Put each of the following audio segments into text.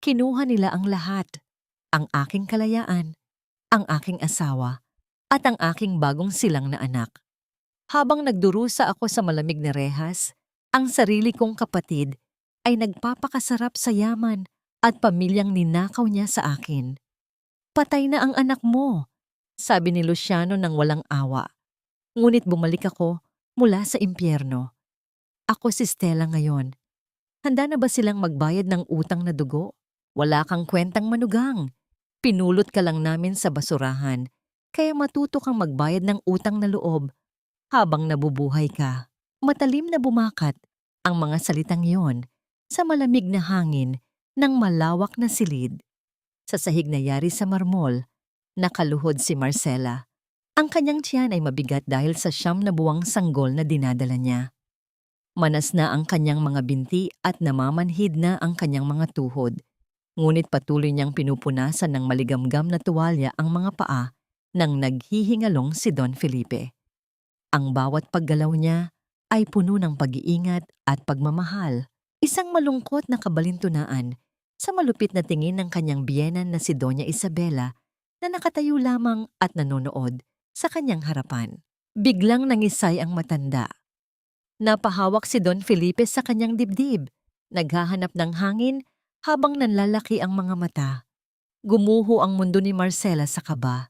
Kinuha nila ang lahat, ang aking kalayaan, ang aking asawa, at ang aking bagong silang na anak. Habang nagdurusa ako sa malamig na rehas, ang sarili kong kapatid ay nagpapakasarap sa yaman at pamilyang ninakaw niya sa akin. Patay na ang anak mo, sabi ni Luciano nang walang awa. Ngunit bumalik ako mula sa impyerno. Ako si Stella ngayon. Handa na ba silang magbayad ng utang na dugo? Wala kang kwentang manugang. Pinulot ka lang namin sa basurahan, kaya matuto kang magbayad ng utang na loob habang nabubuhay ka. Matalim na bumakat ang mga salitang yon sa malamig na hangin ng malawak na silid. Sa sahig na yari sa marmol, nakaluhod si Marcela. Ang kanyang tiyan ay mabigat dahil sa 9 sanggol na dinadala niya. Manas na ang kanyang mga binti at namamanhid na ang kanyang mga tuhod. Ngunit patuloy niyang pinupunasan ng maligamgam na tuwalya ang mga paa nang naghihingalong si Don Felipe. Ang bawat paggalaw niya ay puno ng pag-iingat at pagmamahal. Isang malungkot na kabalintunaan sa malupit na tingin ng kanyang biyenan na si Doña Isabela na nakatayo lamang at nanonood sa kanyang harapan. Biglang nangisay ang matanda. Napahawak si Don Felipe sa kanyang dibdib, naghahanap ng hangin habang nanlalaki ang mga mata. Gumuho ang mundo ni Marcela sa kaba.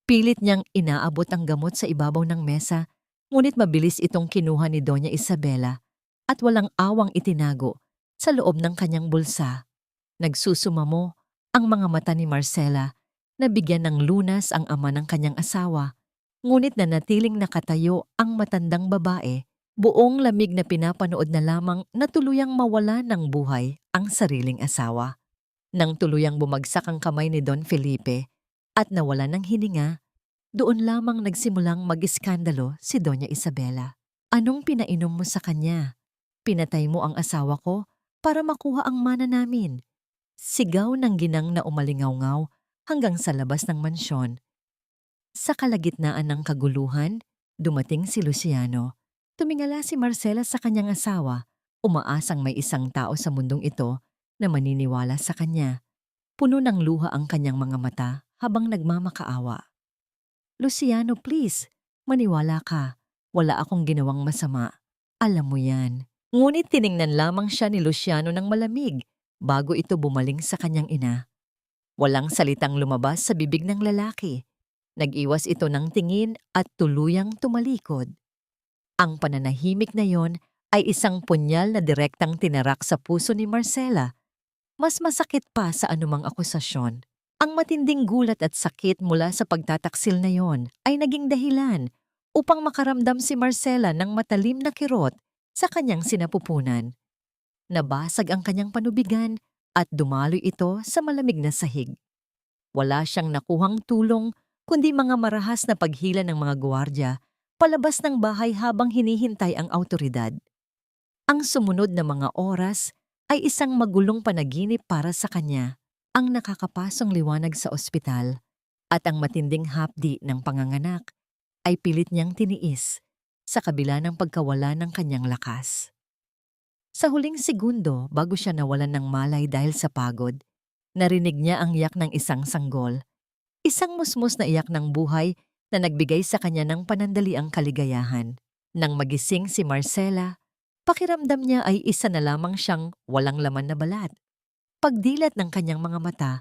Pilit niyang inaabot ang gamot sa ibabaw ng mesa, ngunit mabilis itong kinuha ni Doña Isabela at walang awang itinago sa loob ng kanyang bulsa. Nagsusumamo ang mga mata ni Marcela na bigyan ng lunas ang ama ng kanyang asawa, ngunit nanatiling nakatayo ang matandang babae, buong lamig na pinapanood na lamang na tuluyang mawala ng buhay ang sariling asawa. Nang tuluyang bumagsak ang kamay ni Don Felipe at nawala ng hininga, doon lamang nagsimulang mag-iskandalo si Doña Isabela. Anong pinainom mo sa kanya? Pinatay mo ang asawa ko para makuha ang mana namin. Sigaw ng ginang na umalingaw-ngaw hanggang sa labas ng mansyon. Sa kalagitnaan ng kaguluhan, dumating si Luciano. Tumingala si Marcela sa kanyang asawa, umaasang may isang tao sa mundong ito na maniniwala sa kanya. Puno ng luha ang kanyang mga mata habang nagmamakaawa. Luciano, please, maniwala ka. Wala akong ginawang masama. Alam mo yan. Ngunit tiningnan lamang siya ni Luciano ng malamig bago ito bumaling sa kanyang ina. Walang salitang lumabas sa bibig ng lalaki. Nag-iwas ito ng tingin at tuluyang tumalikod. Ang pananahimik na yon ay isang punyal na direktang tinarak sa puso ni Marcela. Mas masakit pa sa anumang akusasyon. Ang matinding gulat at sakit mula sa pagtataksil na yon ay naging dahilan upang makaramdam si Marcela ng matalim na kirot sa kanyang sinapupunan. Nabasag ang kanyang panubigan at dumaloy ito sa malamig na sahig. Wala siyang nakuhang tulong kundi mga marahas na paghila ng mga gwardiya palabas ng bahay habang hinihintay ang awtoridad. Ang sumunod na mga oras ay isang magulong panaginip para sa kanya, ang nakakapasong liwanag sa ospital at ang matinding hapdi ng panganganak ay pilit niyang tiniis sa kabila ng pagkawala ng kanyang lakas. Sa huling segundo bago siya nawalan ng malay dahil sa pagod, narinig niya ang iyak ng isang sanggol, isang musmos na iyak ng buhay na nagbigay sa kanya ng panandaliang kaligayahan. Nang magising si Marcela, pakiramdam niya ay isa na lamang siyang walang laman na balat. Pagdilat ng kanyang mga mata,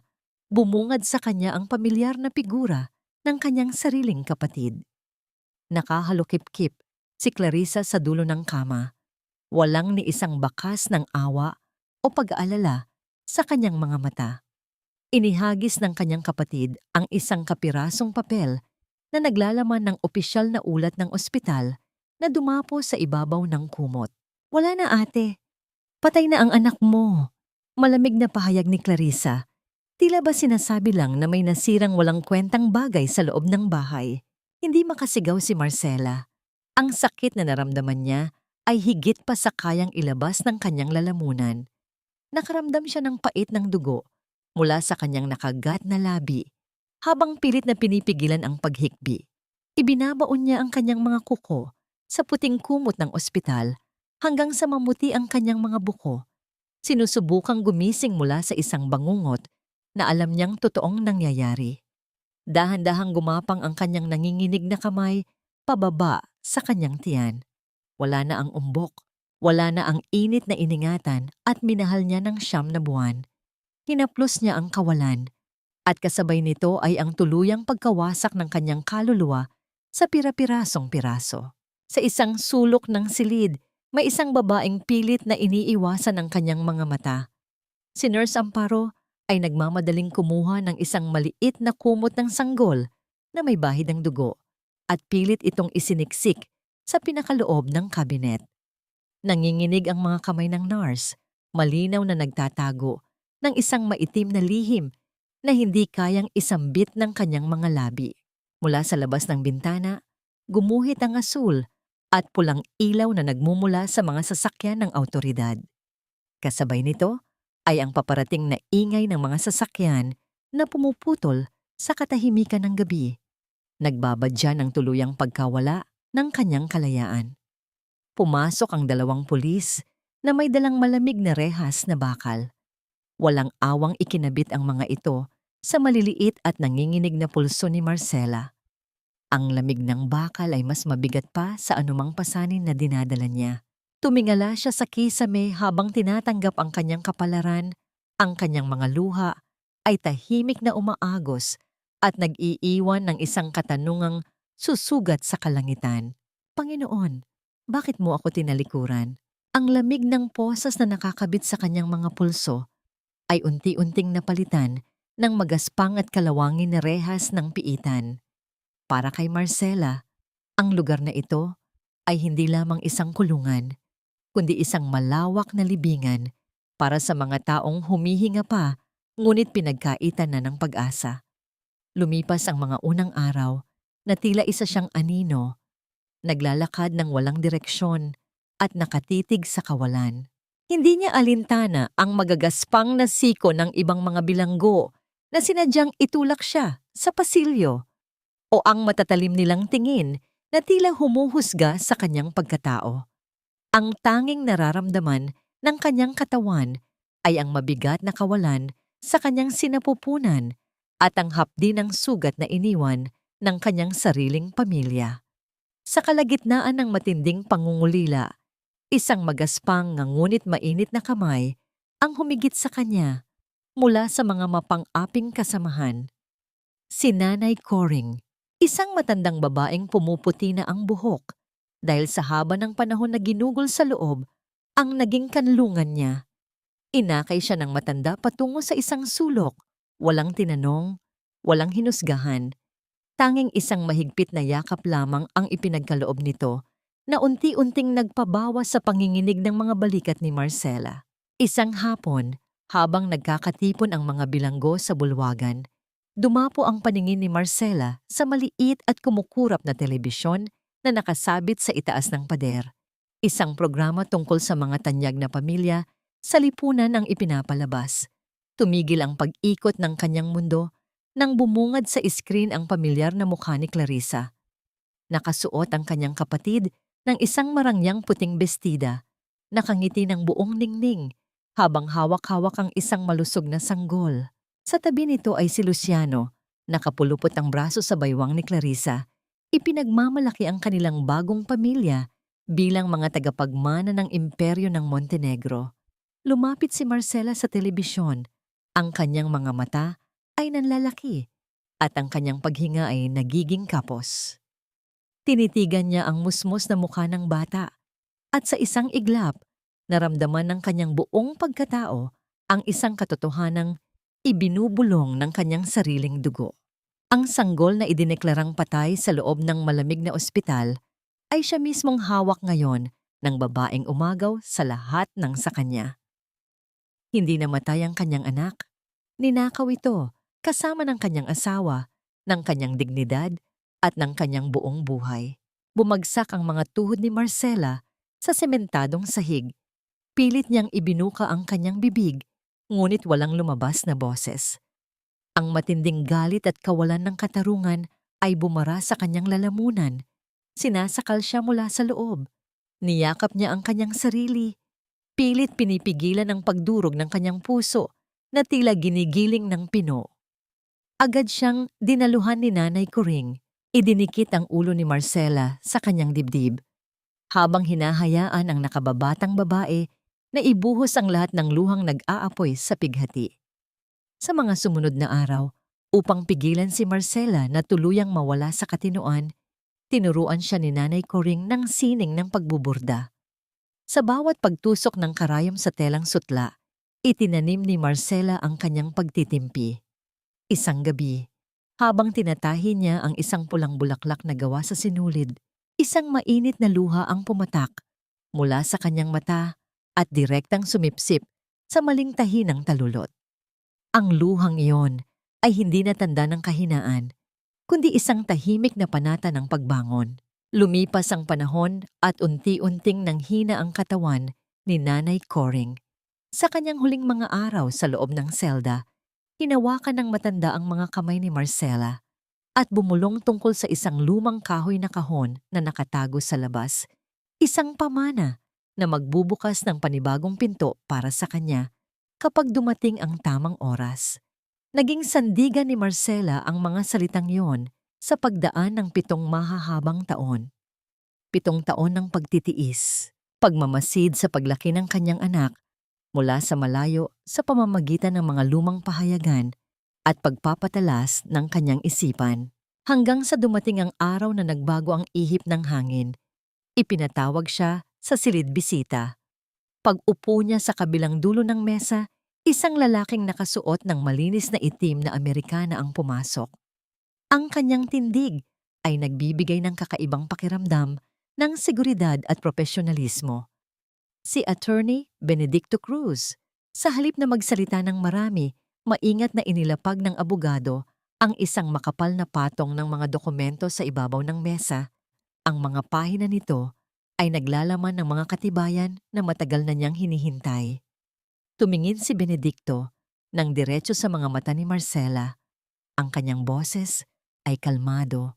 bumungad sa kanya ang pamilyar na figura ng kanyang sariling kapatid. Nakahalukip-kip si Clarissa sa dulo ng kama. Walang ni isang bakas ng awa o pag-aalala sa kanyang mga mata. Inihagis ng kanyang kapatid ang isang kapirasong papel na naglalaman ng opisyal na ulat ng ospital na dumapo sa ibabaw ng kumot. Wala na ate. Patay na ang anak mo. Malamig na pahayag ni Clarissa. Tila ba sinasabi lang na may nasirang walang kwentang bagay sa loob ng bahay. Hindi makasigaw si Marcela. Ang sakit na naramdaman niya ay higit pa sa kayang ilabas ng kanyang lalamunan. Nakaramdam siya ng pait ng dugo mula sa kanyang nakagat na labi. Habang pilit na pinipigilan ang paghikbi, ibinabaon niya ang kanyang mga kuko sa puting kumot ng ospital hanggang sa mamuti ang kanyang mga buko Sinusubukang gumising mula sa isang bangungot na alam niyang totoong nangyayari. Dahan-dahang gumapang ang kanyang nanginginig na kamay pababa sa kanyang tiyan. Wala na ang umbok, wala na ang init na iningatan at minahal niya ng 9 na buwan. Hinaplos niya ang kawalan at kasabay nito ay ang tuluyang pagkawasak ng kanyang kaluluwa sa pira-pirasong piraso. Sa isang sulok ng silid, may isang babaeng pilit na iniiwasan ang kanyang mga mata. Si Nurse Amparo ay nagmamadaling kumuha ng isang maliit na kumot ng sanggol na may bahid ng dugo at pilit itong isiniksik sa pinakaloob ng kabinet. Nanginginig ang mga kamay ng nurse, malinaw na nagtatago ng isang maitim na lihim na hindi kayang isambit ng kanyang mga labi. Mula sa labas ng bintana, gumuhit ang asul at pulang ilaw na nagmumula sa mga sasakyan ng awtoridad. Kasabay nito ay ang paparating na ingay ng mga sasakyan na pumuputol sa katahimikan ng gabi. Nagbabadya ng tuluyang pagkawala ng kanyang kalayaan. Pumasok ang 2 pulis na may dalang malamig na rehas na bakal. Walang awang ikinabit ang mga ito sa maliliit at nanginginig na pulso ni Marcela. Ang lamig ng bakal ay mas mabigat pa sa anumang pasanin na dinadala niya. Tumingala siya sa kisame habang tinatanggap ang kanyang kapalaran, ang kanyang mga luha ay tahimik na umaagos at nag-iiwan ng isang katanungang susugat sa kalangitan. Panginoon, bakit mo ako tinalikuran? Ang lamig ng posas na nakakabit sa kanyang mga pulso ay unti-unting napalitan ng magaspang at kalawangin na rehas ng piitan. Para kay Marcela, ang lugar na ito ay hindi lamang isang kulungan, kundi isang malawak na libingan para sa mga taong humihinga pa ngunit pinagkaitan na ng pag-asa. Lumipas ang mga unang araw na tila isa siyang anino, naglalakad ng walang direksyon at nakatitig sa kawalan. Hindi niya alintana ang magagaspang na siko ng ibang mga bilanggo na sinadyang itulak siya sa pasilyo o ang matatalim nilang tingin na tila humuhusga sa kanyang pagkatao. Ang tanging nararamdaman ng kanyang katawan ay ang mabigat na kawalan sa kanyang sinapupunan at ang hapdi ng sugat na iniwan ng kanyang sariling pamilya. Sa kalagitnaan ng matinding pangungulila, isang magaspang ngunit mainit na kamay ang humigit sa kanya mula sa mga mapang-aping kasamahan. Si Nanay Coring, isang matandang babaeng pumuputi na ang buhok dahil sa haba ng panahon na ginugol sa loob ang naging kanlungan niya. Inakay siya ng matanda patungo sa isang sulok, walang tinanong, walang hinusgahan. Tanging isang mahigpit na yakap lamang ang ipinagkaloob nito na unti-unting nagpabawas sa panginginig ng mga balikat ni Marcela. Isang hapon, habang nagkakatipon ang mga bilanggo sa bulwagan, dumapo ang paningin ni Marcela sa maliit at kumukurap na telebisyon na nakasabit sa itaas ng pader. Isang programa tungkol sa mga tanyag na pamilya sa lipunan ang ipinapalabas. Tumigil ang pag-ikot ng kanyang mundo nang bumungad sa iskrin ang pamilyar na mukha ni Clarissa. Nakasuot ang kanyang kapatid ng isang marangyang puting bestida, nakangiti ng buong ningning habang hawak-hawak ang isang malusog na sanggol. Sa tabi nito ay si Luciano, nakapulupot ang braso sa baywang ni Clarissa. Ipinagmamalaki ang kanilang bagong pamilya bilang mga tagapagmana ng imperyo ng Montenegro. Lumapit si Marcela sa telebisyon. Ang kanyang mga mata ay nanlalaki at ang kanyang paghinga ay nagiging kapos. Tinitigan niya ang musmos na mukha ng bata at sa isang iglap, naramdaman ng kanyang buong pagkatao ang isang katotohanang ibinubulong ng kanyang sariling dugo. Ang sanggol na idineklarang patay sa loob ng malamig na ospital ay siya mismong hawak ngayon ng babaeng umagaw sa lahat ng sa kanya. Hindi namatay ang kanyang anak. Ninakaw ito kasama ng kanyang asawa, ng kanyang dignidad at ng kanyang buong buhay. Bumagsak ang mga tuhod ni Marcela sa sementadong sahig. Pilit niyang ibinuka ang kanyang bibig, ngunit walang lumabas na boses. Ang matinding galit at kawalan ng katarungan ay bumara sa kanyang lalamunan. Sinasakal siya mula sa loob. Niyakap niya ang kanyang sarili. Pilit pinipigilan ang pagdurog ng kanyang puso na tila ginigiling ng pino. Agad siyang dinaluhan ni Nanay Coring. Idinikit ang ulo ni Marcela sa kanyang dibdib, habang hinahayaan ang nakababatang babae na ibuhos ang lahat ng luhang nag-aapoy sa pighati. Sa mga sumunod na araw, upang pigilan si Marcela na tuluyang mawala sa katinoan, tinuruan siya ni Nanay Coring ng sining ng pagbuburda. Sa bawat pagtusok ng karayom sa telang sutla, itinanim ni Marcela ang kanyang pagtitimpi. Isang gabi, habang tinatahi niya ang isang pulang bulaklak na gawa sa sinulid, isang mainit na luha ang pumatak mula sa kanyang mata at direktang sumipsip sa maling tahi ng talulot. Ang luhang iyon ay hindi natanda ng kahinaan, kundi isang tahimik na panata ng pagbangon. Lumipas ang panahon at unti-unting nanghina ang katawan ni Nanay Coring. Sa kanyang huling mga araw sa loob ng selda, hinawakan ng matanda ang mga kamay ni Marcela at bumulong tungkol sa isang lumang kahoy na kahon na nakatago sa labas. Isang pamana na magbubukas ng panibagong pinto para sa kanya kapag dumating ang tamang oras. Naging sandigan ni Marcela ang mga salitang yon sa pagdaan ng 7 mahahabang taon. 7 taon ng pagtitiis, pagmamasid sa paglaki ng kanyang anak mula sa malayo sa pamamagitan ng mga lumang pahayagan at pagpapatalas ng kanyang isipan. Hanggang sa dumating ang araw na nagbago ang ihip ng hangin, ipinatawag siya sa silid bisita. Pag-upo niya sa kabilang dulo ng mesa, isang lalaking nakasuot ng malinis na itim na Amerikana ang pumasok. Ang kanyang tindig ay nagbibigay ng kakaibang pakiramdam ng seguridad at profesionalismo. Si Attorney Benedicto Cruz. Sa halip na magsalita ng marami, maingat na inilapag ng abogado ang isang makapal na patong ng mga dokumento sa ibabaw ng mesa. Ang mga pahina nito ay naglalaman ng mga katibayan na matagal na niyang hinihintay. Tumingin si Benedicto ng diretso sa mga mata ni Marcela. Ang kanyang boses ay kalmado,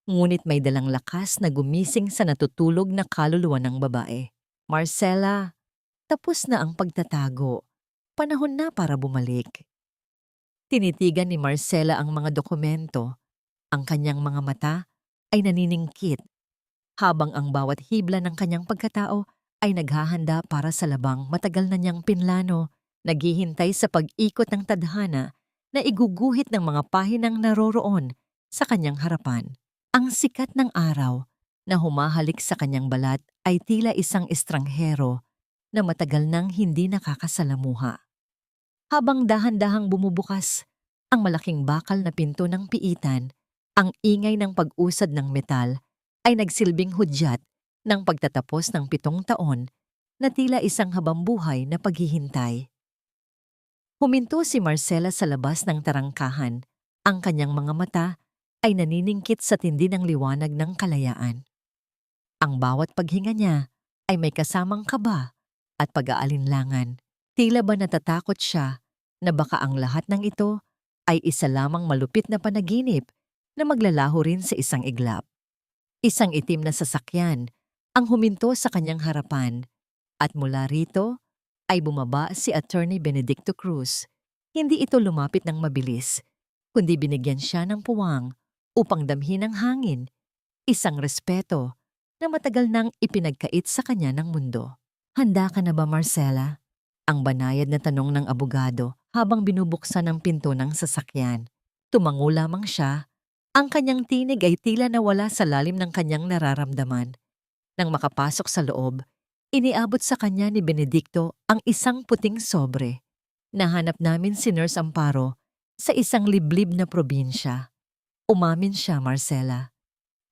ngunit may dalang lakas na gumising sa natutulog na kaluluwa ng babae. Marcela, tapos na ang pagtatago. Panahon na para bumalik. Tinitigan ni Marcela ang mga dokumento. Ang kanyang mga mata ay naniningkit, habang ang bawat hibla ng kanyang pagkatao ay naghahanda para sa labang matagal na niyang pinlano, naghihintay sa pag-ikot ng tadhana na iguguhit ng mga pahinang naroroon sa kanyang harapan. Ang sikat ng araw na humahalik sa kanyang balat ay tila isang estranghero na matagal nang hindi nakakasalamuha. Habang dahan-dahang bumubukas ang malaking bakal na pinto ng piitan, ang ingay ng pag-usad ng metal ay nagsilbing hudyat ng pagtatapos ng 7 taon na tila isang habambuhay na paghihintay. Huminto si Marcela sa labas ng tarangkahan. Ang kanyang mga mata ay naniningkit sa tindi ng liwanag ng kalayaan. Ang bawat paghinga niya ay may kasamang kaba at pag-aalinlangan. Tila ba natatakot siya na baka ang lahat ng ito ay isa lamang malupit na panaginip na maglalaho rin sa isang iglap. Isang itim na sasakyan ang huminto sa kanyang harapan at mula rito ay bumaba si Attorney Benedicto Cruz. Hindi ito lumapit ng mabilis, kundi binigyan siya ng puwang upang damhin ang hangin, isang respeto na matagal nang ipinagkait sa kanya ng mundo. Handa ka na ba, Marcela? Ang banayad na tanong ng abogado habang binubuksan ang pinto ng sasakyan. Tumango lamang siya. Ang kanyang tinig ay tila nawala sa lalim ng kanyang nararamdaman. Nang makapasok sa loob, iniabot sa kanya ni Benedicto ang isang puting sobre. Nahanap namin si Nurse Amparo sa isang liblib na probinsya. Umamin siya, Marcela.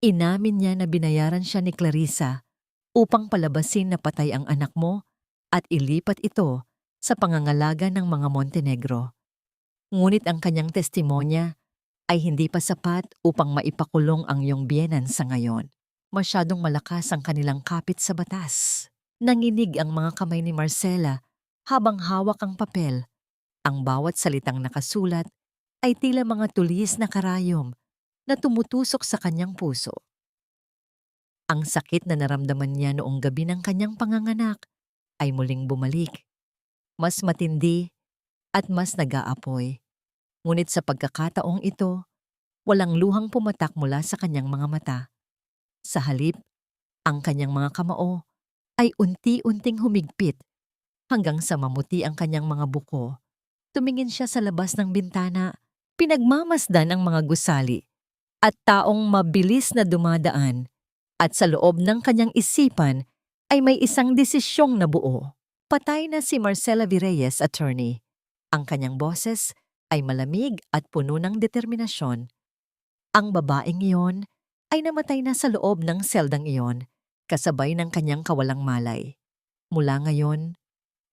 Inamin niya na binayaran siya ni Clarissa upang palabasin na patay ang anak mo at ilipat ito sa pangangalaga ng mga Montenegro. Ngunit ang kanyang testimonya ay hindi pa sapat upang maipakulong ang iyong biyenan sa ngayon. Masyadong malakas ang kanilang kapit sa batas. Nanginig ang mga kamay ni Marcela habang hawak ang papel. Ang bawat salitang nakasulat ay tila mga tulis na karayom na tumutusok sa kanyang puso. Ang sakit na naramdaman niya noong gabi ng kanyang panganganak ay muling bumalik. Mas matindi at mas nag-aapoy. Ngunit sa pagkakataong ito, walang luhang pumatak mula sa kanyang mga mata. Sa halip, ang kanyang mga kamao ay unti-unting humigpit hanggang sa mamuti ang kanyang mga buko. Tumingin siya sa labas ng bintana, pinagmamasdan ang mga gusali at taong mabilis na dumadaan, at sa loob ng kanyang isipan ay may isang desisyong nabuo. Patay na si Marcela Virreyes, attorney. Ang kanyang boses ay malamig at puno ng determinasyon. Ang babaeng iyon ay namatay na sa loob ng seldang iyon, kasabay ng kanyang kawalang malay. Mula ngayon,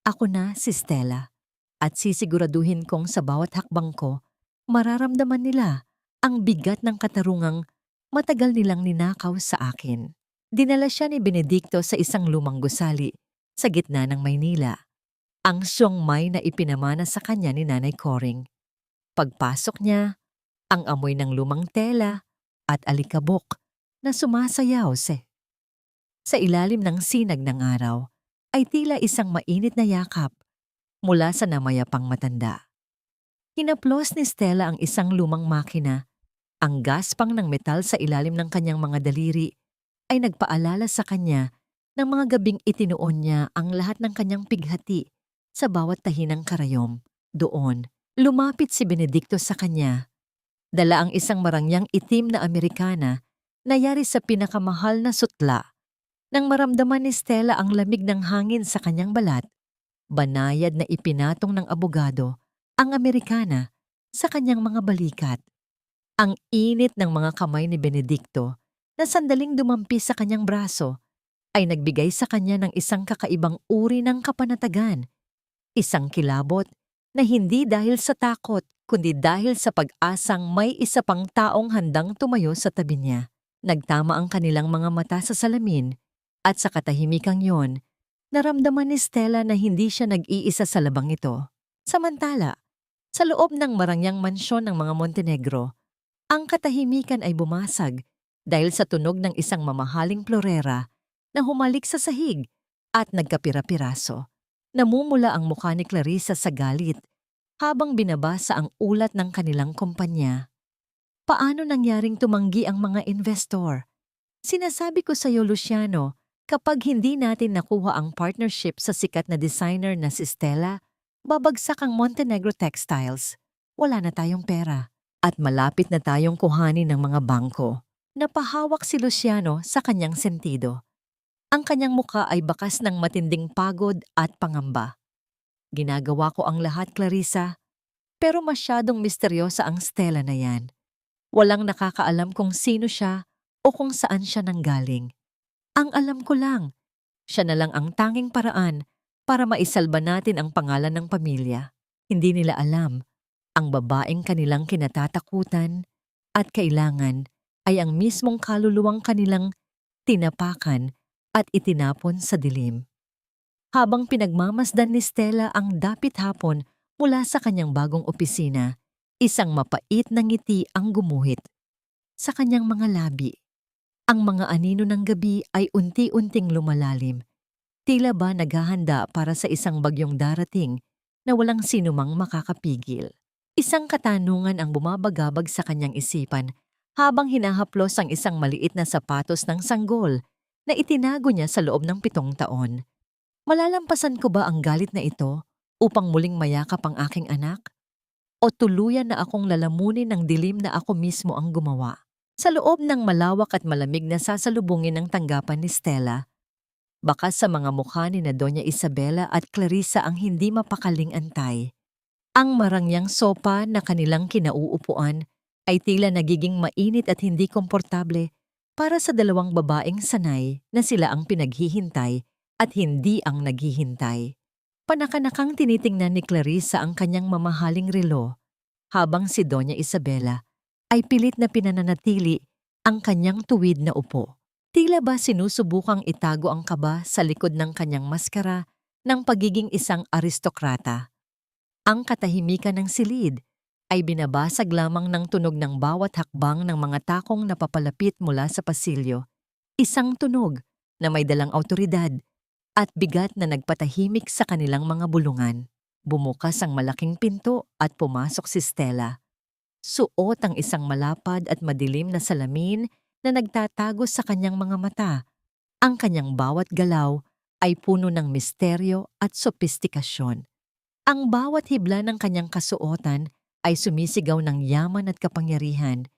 ako na si Stella, at sisiguraduhin kong sa bawat hakbang ko, mararamdaman nila ang bigat ng katarungang matagal nilang ninakaw sa akin. Dinala siya ni Benedicto sa isang lumang gusali sa gitna ng Maynila, ang siomai na ipinamana sa kanya ni Nanay Coring. Pagpasok niya, ang amoy ng lumang tela at alikabok na sumasayaw sa ilalim ng sinag ng araw ay tila isang mainit na yakap mula sa namayapang matanda. Hinaplos ni Stella ang isang lumang makina. Ang gaspang ng metal sa ilalim ng kanyang mga daliri ay nagpaalala sa kanya ng mga gabing itinuon niya ang lahat ng kanyang pighati sa bawat tahi ng karayom. Doon, lumapit si Benedicto sa kanya. Dala ang isang marangyang itim na Amerikana na yari sa pinakamahal na sutla. Nang maramdaman ni Stella ang lamig ng hangin sa kanyang balat, banayad na ipinatong ng abogado ang Amerikana sa kanyang mga balikat. Ang init ng mga kamay ni Benedicto na sandaling dumampi sa kanyang braso ay nagbigay sa kanya ng isang kakaibang uri ng kapanatagan. Isang kilabot na hindi dahil sa takot, kundi dahil sa pag-asang may isa pang taong handang tumayo sa tabi niya. Nagtama ang kanilang mga mata sa salamin, at sa katahimikang yon, naramdaman ni Stella na hindi siya nag-iisa sa labang ito. Samantala, sa loob ng marangyang mansyon ng mga Montenegro, ang katahimikan ay bumasag dahil sa tunog ng isang mamahaling plorera na humalik sa sahig at nagkapira-piraso. Namumula ang mukha ni Clarissa sa galit habang binabasa ang ulat ng kanilang kumpanya. Paano nangyaring tumanggi ang mga investor? Sinasabi ko sa iyo, Luciano, kapag hindi natin nakuha ang partnership sa sikat na designer na si Stella, babagsak ang Montenegro Textiles. Wala na tayong pera. At malapit na tayong kuhanin ng mga bangko. Napahawak si Luciano sa kanyang sentido. Ang kanyang muka ay bakas ng matinding pagod at pangamba. Ginagawa ko ang lahat, Clarissa, pero masyadong misteryosa ang Stella na yan. Walang nakakaalam kung sino siya o kung saan siya nanggaling. Ang alam ko lang, siya na lang ang tanging paraan para maisalba natin ang pangalan ng pamilya. Hindi nila alam, ang babaeng kanilang kinatatakutan at kailangan ay ang mismong kaluluwang kanilang tinapakan at itinapon sa dilim. Habang pinagmamasdan ni Stella ang dapit hapon mula sa kanyang bagong opisina, isang mapait na ngiti ang gumuhit sa kanyang mga labi. Ang mga anino ng gabi ay unti-unting lumalalim. Tila ba naghahanda para sa isang bagyong darating na walang sinumang makakapigil. Isang katanungan ang bumabagabag sa kanyang isipan habang hinahaplos ang isang maliit na sapatos ng sanggol na itinago niya sa loob ng 7 taon. Malalampasan ko ba ang galit na ito upang muling mayakap ang aking anak? O tuluyan na akong lalamunin ng dilim na ako mismo ang gumawa? Sa loob ng malawak at malamig na sasalubungin ng tanggapan ni Stella, bakas sa mga mukha ni na Doña Isabela at Clarissa ang hindi mapakaling antay. Ang marangyang sopa na kanilang kinauupuan ay tila nagiging mainit at hindi komportable para sa dalawang babaeng sanay na sila ang pinaghihintay at hindi ang naghihintay. Panakanakang tinitingnan ni Clarissa ang kanyang mamahaling relo, habang si Doña Isabela ay pilit na pinananatili ang kanyang tuwid na upo. Tila ba sinusubukang itago ang kaba sa likod ng kanyang maskara ng pagiging isang aristokrata. Ang katahimikan ng silid ay binabasag lamang ng tunog ng bawat hakbang ng mga takong napapalapit mula sa pasilyo. Isang tunog na may dalang awtoridad at bigat na nagpatahimik sa kanilang mga bulungan. Bumukas ang malaking pinto at pumasok si Stella. Suot ang isang malapad at madilim na salamin na nagtatago sa kanyang mga mata. Ang kanyang bawat galaw ay puno ng misteryo at sopistikasyon. Ang bawat hibla ng kanyang kasuotan ay sumisigaw ng yaman at kapangyarihan,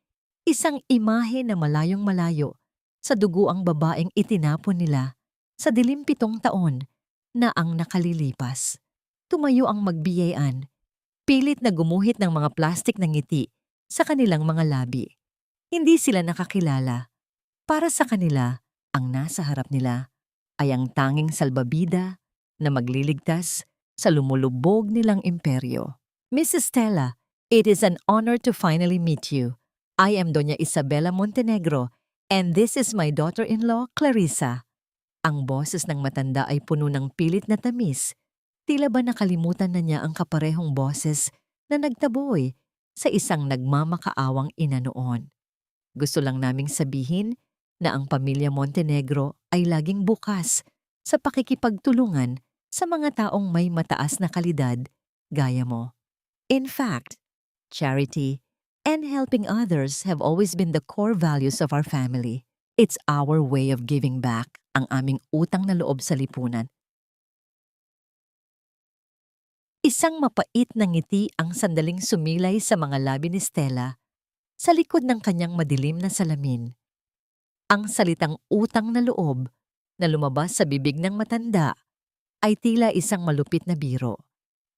isang imahe na malayong malayo sa dugo ang babaeng itinapon nila sa dilim 7 taon na ang nakalilipas. Tumayo ang magbiyayan, pilit na gumuhit ng mga plastik na ngiti sa kanilang mga labi. Hindi sila nakakilala. Para sa kanila, ang nasa harap nila ay ang tanging salbabida na magliligtas sa lumulubog nilang imperyo. Mrs. Stella, it is an honor to finally meet you. I am Doña Isabela Montenegro and this is my daughter-in-law, Clarissa. Ang boses ng matanda ay puno ng pilit na tamis. Tila ba nakalimutan na niya ang kaparehong boses na nagtaboy sa isang nagmamakaawang ina noon. Gusto lang naming sabihin na ang pamilya Montenegro ay laging bukas sa pakikipagtulungan sa mga taong may mataas na kalidad gaya mo. In fact, charity and helping others have always been the core values of our family. It's our way of giving back ang aming utang na loob sa lipunan. Isang mapait na ngiti ang sandaling sumilay sa mga labi ni Stella sa likod ng kanyang madilim na salamin. Ang salitang utang na loob na lumabas sa bibig ng matanda ay tila isang malupit na biro.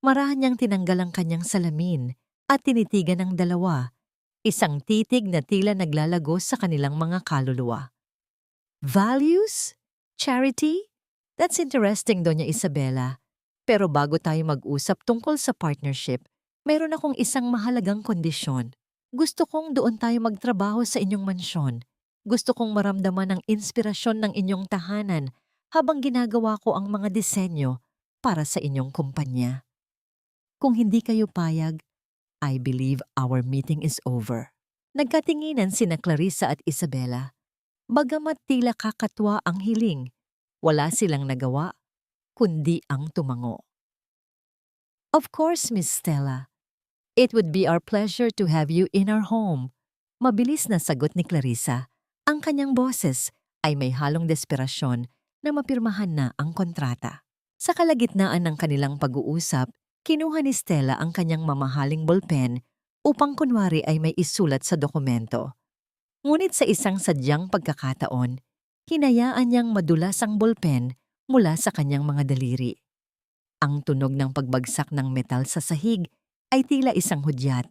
Marahan niyang tinanggal ang kanyang salamin at tinitigan ng dalawa, isang titig na tila naglalago sa kanilang mga kaluluwa. Values? Charity? That's interesting, Doña Isabela. Pero bago tayo mag-usap tungkol sa partnership, mayroon akong isang mahalagang kondisyon. Gusto kong doon tayo magtrabaho sa inyong mansyon. Gusto kong maramdaman ang inspirasyon ng inyong tahanan habang ginagawa ko ang mga disenyo para sa inyong kumpanya. Kung hindi kayo payag, I believe our meeting is over. Nagkatinginan sina Clarissa at Isabela. Bagamat tila kakatwa ang hiling, wala silang nagawa kundi ang tumango. Of course, Miss Stella. It would be our pleasure to have you in our home. Mabilis na sagot ni Clarissa. Ang kanyang boses ay may halong desperasyon na mapirmahan na ang kontrata. Sa kalagitnaan ng kanilang pag-uusap, kinuha ni Stella ang kanyang mamahaling ballpen upang kunwari ay may isulat sa dokumento. Ngunit sa isang sadyang pagkakataon, hinayaan niyang madulas ang ballpen mula sa kanyang mga daliri. Ang tunog ng pagbagsak ng metal sa sahig ay tila isang hudyat.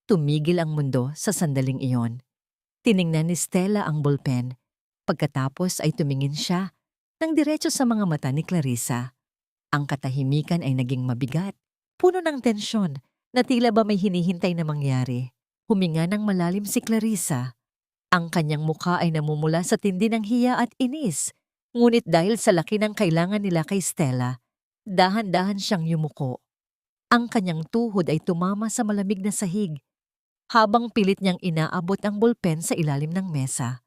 Tumigil ang mundo sa sandaling iyon. Tiningnan ni Stella ang ballpen. Pagkatapos ay tumingin siya nang diretso sa mga mata ni Clarissa. Ang katahimikan ay naging mabigat, puno ng tensyon na tila ba may hinihintay na mangyari. Huminga ng malalim si Clarissa. Ang kanyang mukha ay namumula sa tindi ng hiya at inis. Ngunit dahil sa laki ng kailangan nila kay Stella, dahan-dahan siyang yumuko. Ang kanyang tuhod ay tumama sa malamig na sahig, habang pilit niyang inaabot ang ballpen sa ilalim ng mesa.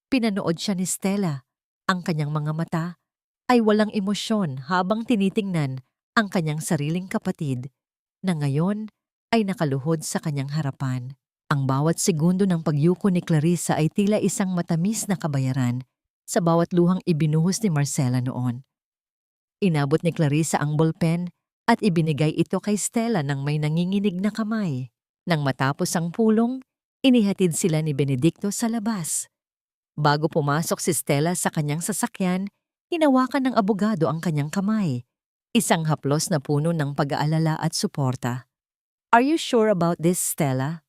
Pinanood siya ni Stella. Ang kanyang mga mata ay walang emosyon habang tinitingnan ang kanyang sariling kapatid na ngayon ay nakaluhod sa kanyang harapan. Ang bawat segundo ng pagyuko ni Clarissa ay tila isang matamis na kabayaran sa bawat luhang ibinuhos ni Marcela noon. Inabot ni Clarissa ang ballpen at ibinigay ito kay Stella ng may nanginginig na kamay. Nang matapos ang pulong, inihatid sila ni Benedicto sa labas. Bago pumasok si Stella sa kanyang sasakyan, hinawakan ng abogado ang kanyang kamay. Isang haplos na puno ng pag-aalala at suporta. Are you sure about this, Stella?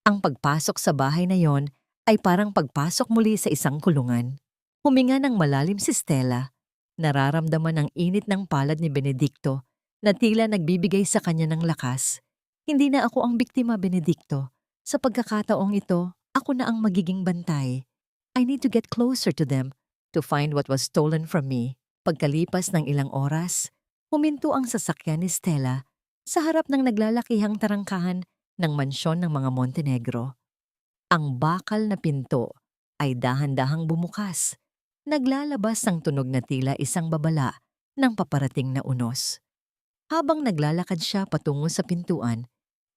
Ang pagpasok sa bahay na yon ay parang pagpasok muli sa isang kulungan. Huminga ng malalim si Stella. Nararamdaman ang init ng palad ni Benedicto na tila nagbibigay sa kanya ng lakas. Hindi na ako ang biktima, Benedicto. Sa pagkakataong ito, ako na ang magiging bantay. I need to get closer to them to find what was stolen from me. Pagkalipas ng ilang oras, huminto ang sasakyan ni Stella sa harap ng naglalakihang tarangkahan ng mansyon ng mga Montenegro. Ang bakal na pinto ay dahan-dahang bumukas Naglalabas ang tunog na tila isang babala ng paparating na unos. Habang naglalakad siya patungo sa pintuan,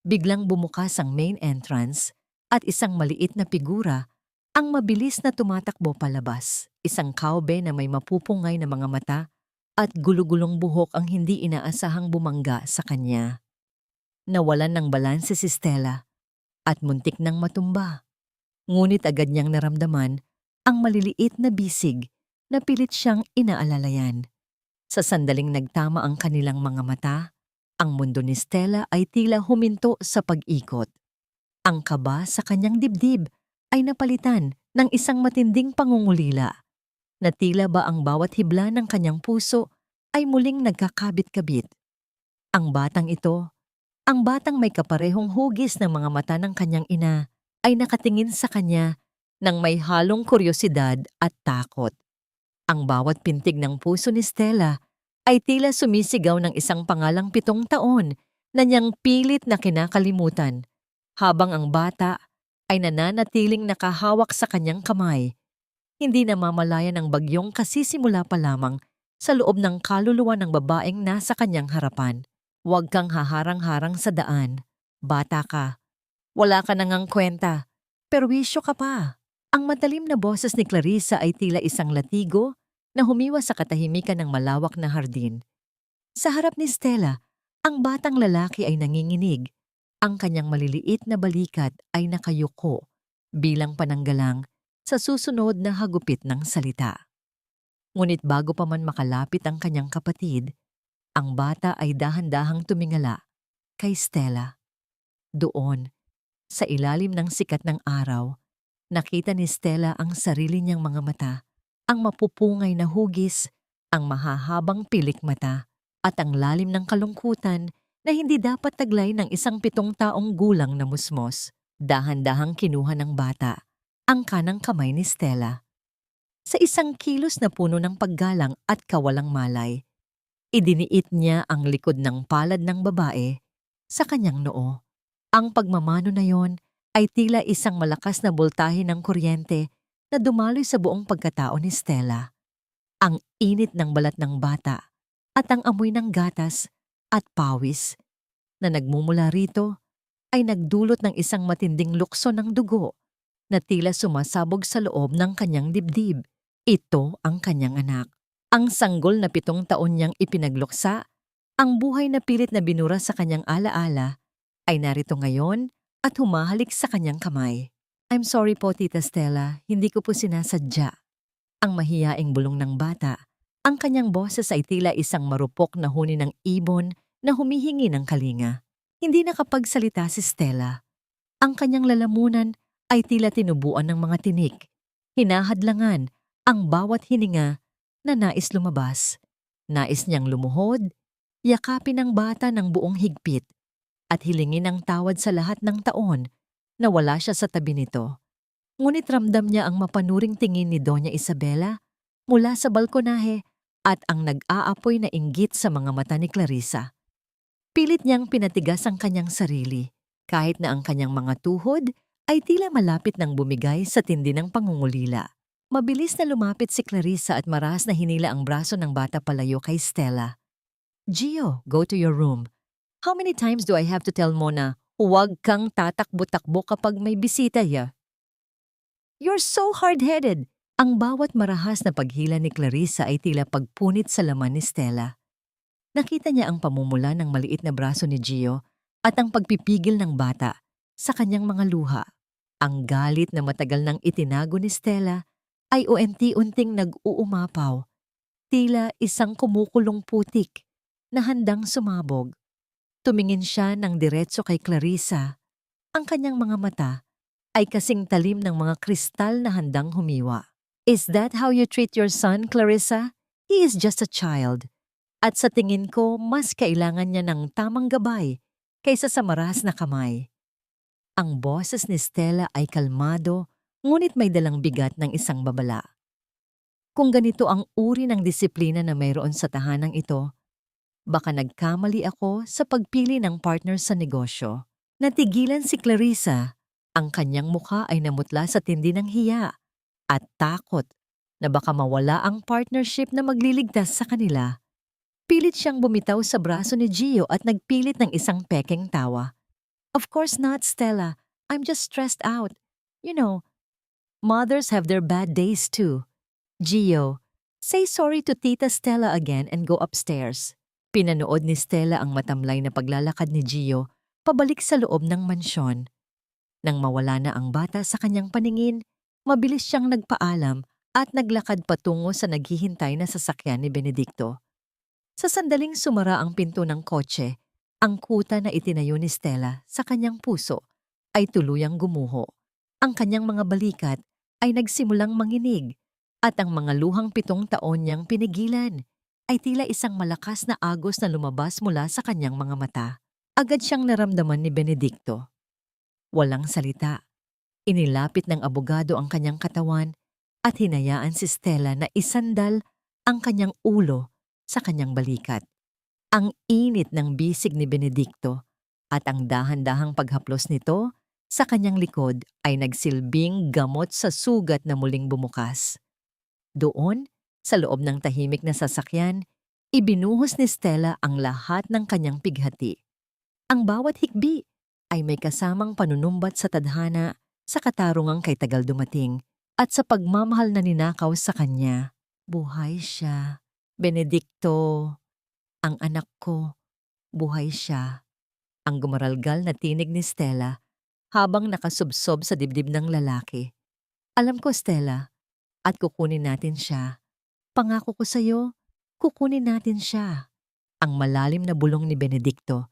biglang bumukas ang main entrance at isang maliit na figura ang mabilis na tumatakbo palabas. Isang kaube na may mapupungay na mga mata at gulugulong buhok ang hindi inaasahang bumangga sa kanya. Nawalan ng balanse si Stella at muntik nang matumba. Ngunit agad niyang naramdaman ang maliliit na bisig na pilit siyang inaalalayan. Sa sandaling nagtama ang kanilang mga mata, ang mundo ni Stella ay tila huminto sa pag-ikot. Ang kaba sa kanyang dibdib ay napalitan ng isang matinding pangungulila na tila ba ang bawat hibla ng kanyang puso ay muling nagkakabit-kabit. Ang batang ito, ang batang may kaparehong hugis ng mga mata ng kanyang ina, ay nakatingin sa kanya ng may halong kuryosidad at takot. Ang bawat pintig ng puso ni Stella ay tila sumisigaw ng isang pangalang 7 taon na niyang pilit na kinakalimutan, habang ang bata ay nananatiling nakahawak sa kanyang kamay. Hindi namamalayan ng bagyong kasisimula pa lamang sa loob ng kaluluwa ng babaeng nasa kanyang harapan. Huwag kang haharang-harang sa daan. Bata ka. Wala ka nangang kwenta. Perwisyo ka pa. Ang matalim na boses ni Clarissa ay tila isang latigo na humiwas sa katahimikan ng malawak na hardin. Sa harap ni Stella, ang batang lalaki ay nanginginig. Ang kanyang maliliit na balikat ay nakayuko bilang pananggalang sa susunod na hagupit ng salita. Ngunit bago pa man makalapit ang kanyang kapatid, ang bata ay dahan-dahang tumingala kay Stella. Doon, sa ilalim ng sikat ng araw, nakita ni Stella ang sarili niyang mga mata, ang mapupungay na hugis, ang mahahabang pilik mata, at ang lalim ng kalungkutan na hindi dapat taglay ng isang 7 taong gulang na musmos. Dahan-dahang kinuha ng bata ang kanang kamay ni Stella. Sa isang kilos na puno ng paggalang at kawalang malay, idiniit niya ang likod ng palad ng babae sa kanyang noo. Ang pagmamano na yon ay tila isang malakas na boltahe ng kuryente na dumaloy sa buong pagkatao ni Stella. Ang init ng balat ng bata at ang amoy ng gatas at pawis na nagmumula rito ay nagdulot ng isang matinding lukso ng dugo na tila sumasabog sa loob ng kanyang dibdib. Ito ang kanyang anak. Ang sanggol na 7 taon niyang ipinagluksa, ang buhay na pilit na binura sa kanyang alaala, ay narito ngayon at humahalik sa kanyang kamay. I'm sorry po, Tita Stella, hindi ko po sinasadya. Ang mahiyaing bulong ng bata, ang kanyang boses ay tila isang marupok na huni ng ibon na humihingi ng kalinga. Hindi nakapagsalita si Stella. Ang kanyang lalamunan ay tila tinubuan ng mga tinik. Hinahadlangan ang bawat hininga na nais lumabas. Nais niyang lumuhod, yakapin ang bata ng buong higpit, at hilingin ang tawad sa lahat ng taon na wala siya sa tabi nito. Ngunit ramdam niya ang mapanuring tingin ni Doña Isabela mula sa balkonahe at ang nag-aapoy na inggit sa mga mata ni Clarissa. Pilit niyang pinatigas ang kanyang sarili, kahit na ang kanyang mga tuhod ay tila malapit ng bumigay sa tindi ng pangungulila. Mabilis na lumapit si Clarissa at marahas na hinila ang braso ng bata palayo kay Stella. Gio, go to your room. How many times do I have to tell mo na huwag kang tatakbo-takbo kapag may bisita ya? You're so hard-headed. Ang bawat marahas na paghila ni Clarissa ay tila pagpunit sa laman ni Stella. Nakita niya ang pamumula ng maliit na braso ni Gio at ang pagpipigil ng bata sa kanyang mga luha. Ang galit na matagal nang itinago ni Stella ay unti-unting nag-uumapaw, tila isang kumukulong putik na handang sumabog. Tumingin siya ng diretso kay Clarissa. Ang kanyang mga mata ay kasing talim ng mga kristal na handang humiwa. Is that how you treat your son, Clarissa? He is just a child. At sa tingin ko, mas kailangan niya ng tamang gabay kaysa sa marahas na kamay. Ang boses ni Stella ay kalmado, ngunit may dalang bigat ng isang babala. Kung ganito ang uri ng disiplina na mayroon sa tahanang ito, baka nagkamali ako sa pagpili ng partner sa negosyo. Natigilan si Clarissa. Ang kanyang mukha ay namutla sa tindi ng hiya at takot na baka mawala ang partnership na magliligtas sa kanila. Pilit siyang bumitaw sa braso ni Gio at nagpilit ng isang pekeng tawa. Of course not, Stella. I'm just stressed out. You know, mothers have their bad days too. Gio, say sorry to Tita Stella again and go upstairs. Pinanood ni Stella ang matamlay na paglalakad ni Gio pabalik sa loob ng mansyon. Nang mawala na ang bata sa kanyang paningin, mabilis siyang nagpaalam at naglakad patungo sa naghihintay na sasakyan ni Benedicto. Sa sandaling sumara ang pinto ng kotse, ang kuta na itinayo ni Stella sa kanyang puso ay tuluyang gumuho. Ang kanyang mga balikat ay nagsimulang manginig at ang mga luhang 7 taon niyang pinigilan ay tila isang malakas na agos na lumabas mula sa kanyang mga mata. Agad siyang naramdaman ni Benedicto. Walang salita. Inilapit ng abogado ang kanyang katawan at hinayaan si Stella na isandal ang kanyang ulo sa kanyang balikat. Ang init ng bisig ni Benedicto at ang dahan-dahang paghaplos nito sa kanyang likod ay nagsilbing gamot sa sugat na muling bumukas. Doon, sa loob ng tahimik na sasakyan, ibinuhos ni Stella ang lahat ng kanyang pighati. Ang bawat hikbi ay may kasamang panunumbat sa tadhana, sa katarungang kay tagal dumating, at sa pagmamahal na ninakaw sa kanya. Buhay siya. Benedicto, ang anak ko, buhay siya. Ang gumaralgal na tinig ni Stella habang nakasubsob sa dibdib ng lalaki. Alam ko, Stella, at kukunin natin siya. Pangako ko sa'yo, kukunin natin siya. Ang malalim na bulong ni Benedicto.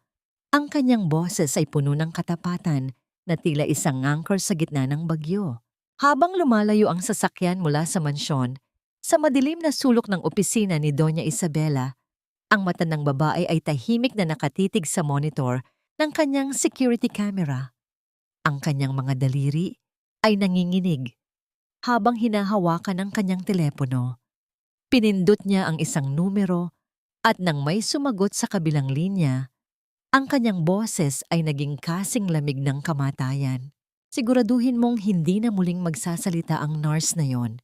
Ang kanyang boses ay puno ng katapatan na tila isang anchor sa gitna ng bagyo. Habang lumalayo ang sasakyan mula sa mansyon, sa madilim na sulok ng opisina ni Doña Isabela, ang mata ng babae ay tahimik na nakatitig sa monitor ng kanyang security camera. Ang kanyang mga daliri ay nanginginig habang hinahawakan ang kanyang telepono. Pinindot niya ang isang numero at nang may sumagot sa kabilang linya, ang kanyang boses ay naging kasing lamig ng kamatayan. Siguraduhin mong hindi na muling magsasalita ang nurse na yon.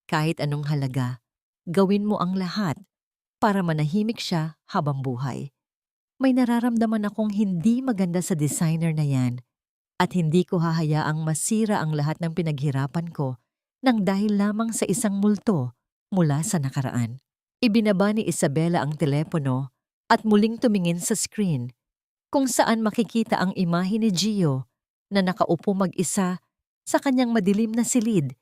Kahit anong halaga, gawin mo ang lahat para manahimik siya habang buhay. May nararamdaman akong hindi maganda sa designer na yan at hindi ko hahayaang masira ang lahat ng pinaghirapan ko nang dahil lamang sa isang multo mula sa nakaraan. Ibinaba ni Isabela ang telepono at muling tumingin sa screen kung saan makikita ang imahe ni Gio na nakaupo mag-isa sa kanyang madilim na silid.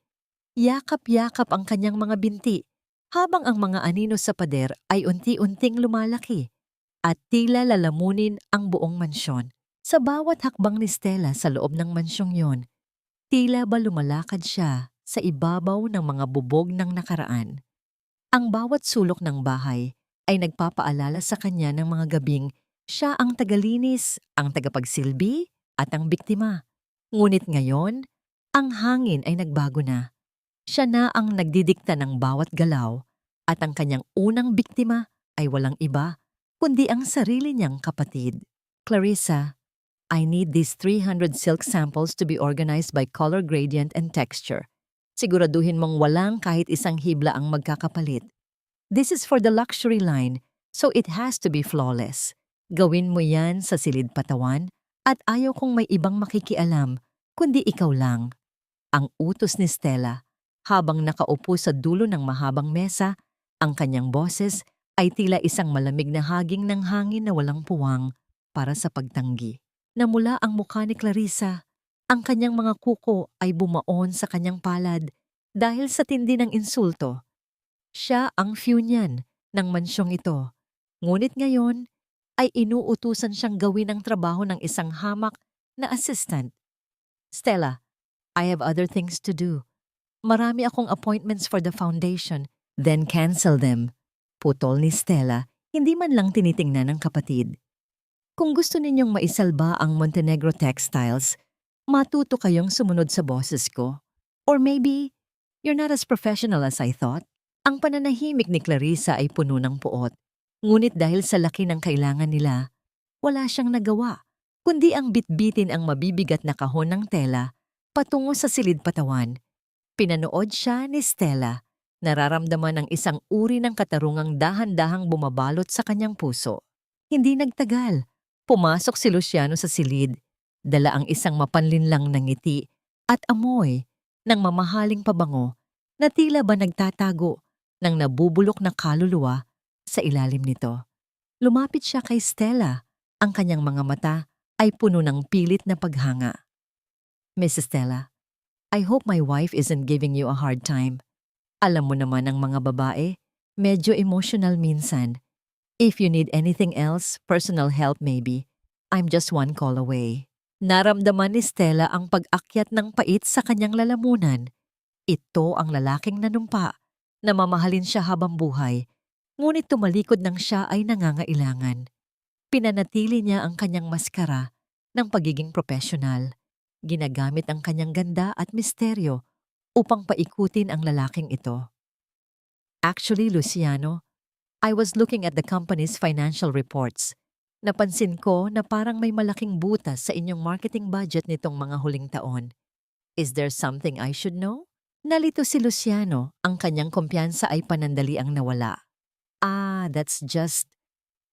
Yakap-yakap ang kanyang mga binti habang ang mga anino sa pader ay unti-unting lumalaki at tila lalamunin ang buong mansyon. Sa bawat hakbang ni Stella sa loob ng mansyong yon, tila ba lumalakad siya sa ibabaw ng mga bubog ng nakaraan. Ang bawat sulok ng bahay ay nagpapaalala sa kanya ng mga gabing siya ang tagalinis, ang tagapagsilbi at ang biktima. Ngunit ngayon, ang hangin ay nagbago na. Siya na ang nagdidikta ng bawat galaw at ang kanyang unang biktima ay walang iba kundi ang sarili niyang kapatid. Clarissa, I need these 300 silk samples to be organized by color gradient and texture. Siguraduhin mong walang kahit isang hibla ang magkakapalit. This is for the luxury line, so it has to be flawless. Gawin mo yan sa silid patawan at ayaw kong may ibang makikialam kundi ikaw lang. Ang utos ni Stella. Habang nakaupo sa dulo ng mahabang mesa, ang kanyang boses ay tila isang malamig na haging ng hangin na walang puwang para sa pagtanggi. Namula ang mukha ni Clarissa. Ang kanyang mga kuko ay bumaon sa kanyang palad dahil sa tindi ng insulto. Siya ang Funian ng mansyong ito. Ngunit ngayon ay inuutusan siyang gawin ang trabaho ng isang hamak na assistant. Stella, I have other things to do. Marami akong appointments for the foundation, then cancel them. Putol ni Stella, hindi man lang tinitingnan ng kapatid. Kung gusto ninyong maisalba ang Montenegro Textiles, matuto kayong sumunod sa boses ko. Or maybe, you're not as professional as I thought. Ang pananahimik ni Clarissa ay puno ng puot. Ngunit dahil sa laki ng kailangan nila, wala siyang nagawa, kundi ang bitbitin ang mabibigat na kahon ng tela patungo sa silid patawan. Pinanood siya ni Stella Nararamdaman ang isang uri ng katarungang dahan-dahang bumabalot sa kanyang puso. Hindi nagtagal. Pumasok si Luciano sa silid. Dala ang isang mapanlinlang na ngiti at amoy ng mamahaling pabango na tila ba nagtatago ng nabubulok na kaluluwa sa ilalim nito. Lumapit siya kay Stella. Ang kanyang mga mata ay puno ng pilit na paghanga. Mrs. Stella, I hope my wife isn't giving you a hard time. Alam mo naman ang mga babae, medyo emotional minsan. If you need anything else, personal help maybe, I'm just one call away. Naramdaman ni Stella ang pag-akyat ng pait sa kanyang lalamunan. Ito ang lalaking nanumpa na mamahalin siya habang buhay, ngunit tumalikod nang siya ay nangangailangan. Pinanatili niya ang kanyang maskara ng pagiging profesional. Ginagamit ang kanyang ganda at misteryo upang paikutin ang lalaking ito. Actually, Luciano, I was looking at the company's financial reports. Napansin ko na parang may malaking butas sa inyong marketing budget nitong mga huling taon. Is there something I should know? Nalito si Luciano, ang kanyang kumpiyansa ay panandali ang nawala. That's just,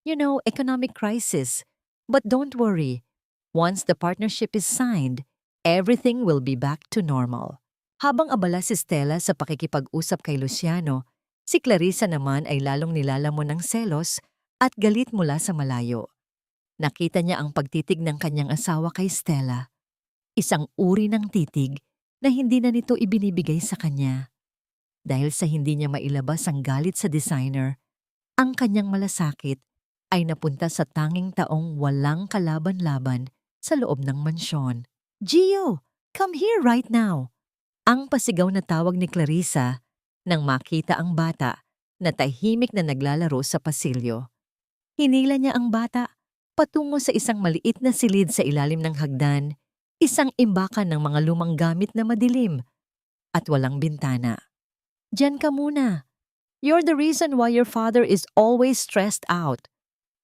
economic crisis. But don't worry. Once the partnership is signed, everything will be back to normal. Habang abala si Stella sa pakikipag-usap kay Luciano, si Clarissa naman ay lalong nilalamon ng selos at galit mula sa malayo. Nakita niya ang pagtitig ng kanyang asawa kay Stella. Isang uri ng titig na hindi na nito ibinibigay sa kanya. Dahil sa hindi niya mailabas ang galit sa designer, ang kanyang malasakit ay napunta sa tanging taong walang kalaban-laban sa loob ng mansyon. Gio, come here right now! Ang pasigaw na tawag ni Clarissa nang makita ang bata na tahimik na naglalaro sa pasilyo. Hinila niya ang bata patungo sa isang maliit na silid sa ilalim ng hagdan, isang imbakan ng mga lumang gamit na madilim at walang bintana. Diyan ka muna. You're the reason why your father is always stressed out.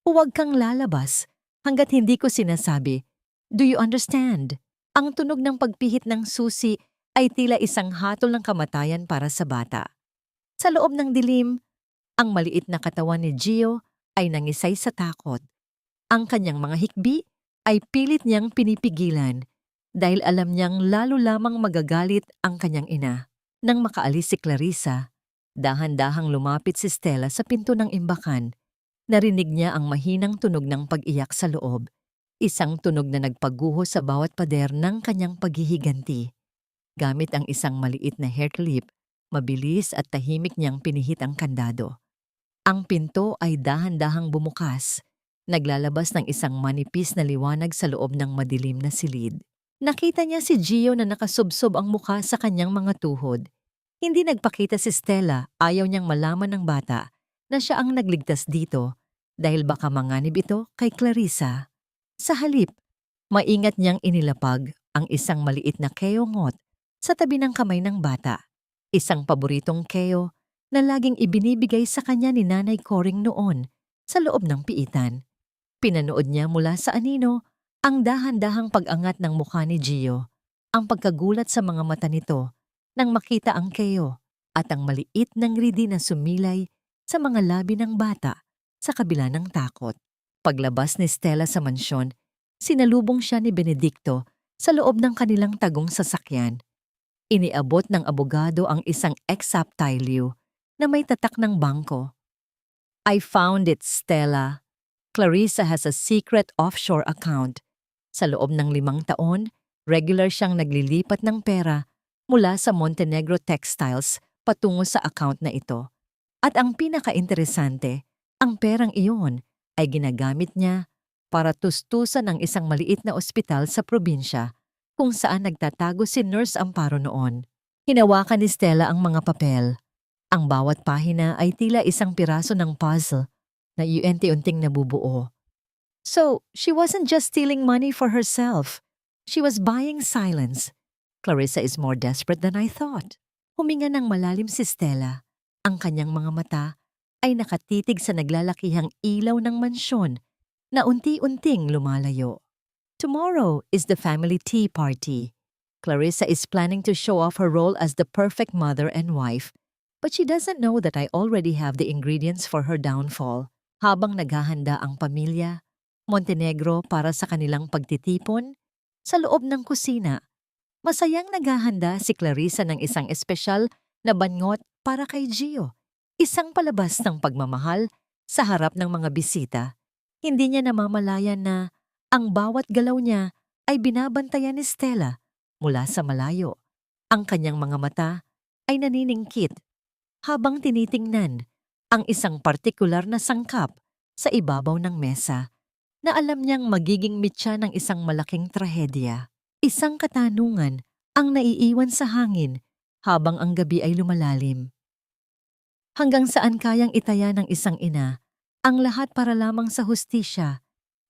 Huwag kang lalabas hanggat hindi ko sinasabi. Do you understand? Ang tunog ng pagpihit ng susi ay tila isang hatol ng kamatayan para sa bata. Sa loob ng dilim, ang maliit na katawan ni Gio ay nangisay sa takot. Ang kanyang mga hikbi ay pilit niyang pinipigilan dahil alam niyang lalo lamang magagalit ang kanyang ina. Nang makaalis si Clarissa, dahan-dahang lumapit si Stella sa pinto ng imbakan. Narinig niya ang mahinang tunog ng pag-iyak sa loob, isang tunog na nagpaguho sa bawat pader ng kanyang paghihiganti. Gamit ang isang maliit na hair clip, mabilis at tahimik niyang pinihit ang kandado. Ang pinto ay dahan-dahang bumukas, naglalabas ng isang manipis na liwanag sa loob ng madilim na silid. Nakita niya si Gio na nakasubsob ang mukha sa kanyang mga tuhod. Hindi nagpakita si Stella, ayaw niyang malaman ng bata na siya ang nagligtas dito dahil baka manganib ito kay Clarissa. Sa halip, maingat niyang inilapag ang isang maliit na keongot sa tabi ng kamay ng bata, isang paboritong keo na laging ibinibigay sa kanya ni Nanay Coring noon sa loob ng piitan. Pinanood niya mula sa anino ang dahan-dahang pag-angat ng mukha ni Gio, ang pagkagulat sa mga mata nito nang makita ang keo at ang maliit na ngiti na sumilay sa mga labi ng bata sa kabila ng takot. Paglabas ni Stella sa mansyon, sinalubong siya ni Benedicto sa loob ng kanilang tagong sasakyan. Iniabot ng abogado ang isang exaptilio na may tatak ng bangko. I found it, Stella. Clarissa has a secret offshore account. Sa loob ng 5 taon, regular siyang naglilipat ng pera mula sa Montenegro Textiles patungo sa account na ito. At ang pinaka-interesante, ang perang iyon ay ginagamit niya para tustusan ang isang maliit na ospital sa probinsya kung saan nagtatago si Nurse Amparo noon. Hinawakan ni Stella ang mga papel. Ang bawat pahina ay tila isang piraso ng puzzle na unti-unting nabubuo. So, she wasn't just stealing money for herself. She was buying silence. Clarissa is more desperate than I thought. Huminga ng malalim si Stella. Ang kanyang mga mata ay nakatitig sa naglalakihang ilaw ng mansyon na unti-unting lumalayo. Tomorrow is the family tea party. Clarissa is planning to show off her role as the perfect mother and wife. But she doesn't know that I already have the ingredients for her downfall. Habang naghahanda ang pamilya, Montenegro para sa kanilang pagtitipon, sa loob ng kusina, masayang naghahanda si Clarissa ng isang espesyal na bangot para kay Gio. Isang palabas ng pagmamahal sa harap ng mga bisita. Hindi niya namamalayan na ang bawat galaw niya ay binabantayan ni Stella mula sa malayo. Ang kanyang mga mata ay naniningkit habang tinitingnan ang isang partikular na sangkap sa ibabaw ng mesa na alam niyang magiging mitya ng isang malaking trahedya. Isang katanungan ang naiiwan sa hangin habang ang gabi ay lumalalim. Hanggang saan kayang itaya ng isang ina ang lahat para lamang sa hustisya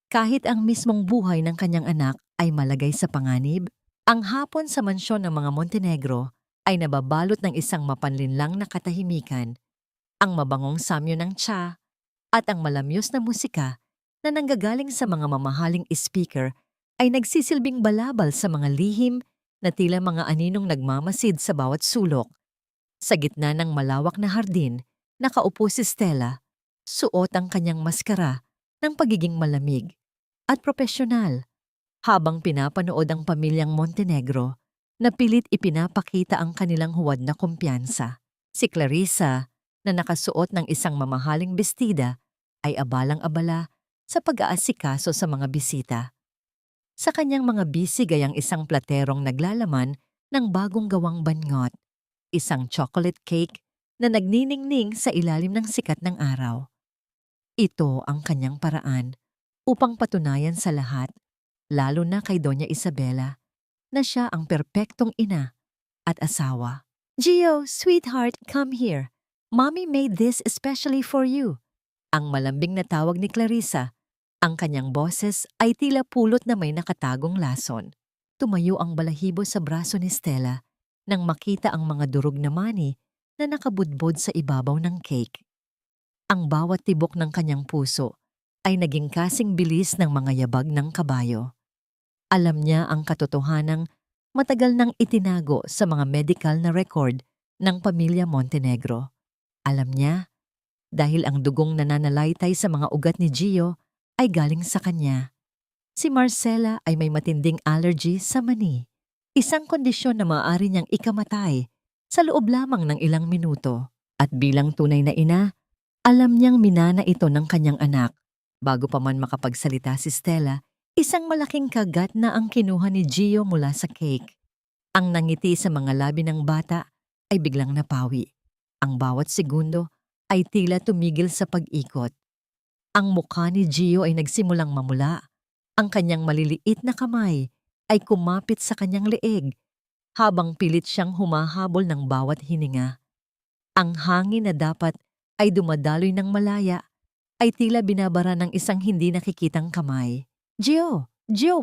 kahit ang mismong buhay ng kanyang anak ay malagay sa panganib? Ang hapon sa mansyon ng mga Montenegro ay nababalot ng isang mapanlinlang na katahimikan, ang mabangong samyo ng tsa at ang malamyos na musika na nanggagaling sa mga mamahaling speaker ay nagsisilbing balabal sa mga lihim na tila mga aninong nagmamasid sa bawat sulok. Sa gitna ng malawak na hardin, nakaupo si Stella, suot ang kanyang maskara ng pagiging malamig at propesyonal, habang pinapanood ang pamilyang Montenegro na pilit ipinapakita ang kanilang huwad na kumpiyansa. Si Clarissa, na nakasuot ng isang mamahaling bestida, ay abalang-abala sa pag-aasikaso sa mga bisita. Sa kanyang mga bisig ay ang isang platerong naglalaman ng bagong gawang bangot, isang chocolate cake na nagniningning sa ilalim ng sikat ng araw. Ito ang kanyang paraan upang patunayan sa lahat, lalo na kay Doña Isabela, na siya ang perpektong ina at asawa. "Gio, sweetheart, come here. Mommy made this especially for you." Ang malambing na tawag ni Clarissa. Ang kanyang boses ay tila pulot na may nakatagong lason. Tumayo ang balahibo sa braso ni Stella nang makita ang mga durog na mani na nakabudbod sa ibabaw ng cake. Ang bawat tibok ng kanyang puso ay naging kasing bilis ng mga yabag ng kabayo. Alam niya ang katotohanang matagal nang itinago sa mga medical na record ng pamilya Montenegro. Alam niya dahil ang dugong nananalaytay sa mga ugat ni Gio ay galing sa kanya. Si Marcela ay may matinding allergy sa mani, isang kondisyon na maaari niyang ikamatay sa loob lamang ng ilang minuto. At bilang tunay na ina, alam niyang minana ito ng kanyang anak. Bago pa man makapagsalita si Stella, isang malaking kagat na ang kinuha ni Gio mula sa cake. Ang nangiti sa mga labi ng bata ay biglang napawi. Ang bawat segundo ay tila tumigil sa pag-ikot. Ang mukha ni Gio ay nagsimulang mamula. Ang kanyang maliliit na kamay ay kumapit sa kanyang leeg habang pilit siyang humahabol ng bawat hininga. Ang hangin na dapat ay dumadaloy ng malaya ay tila binabara ng isang hindi nakikitang kamay. "Gio,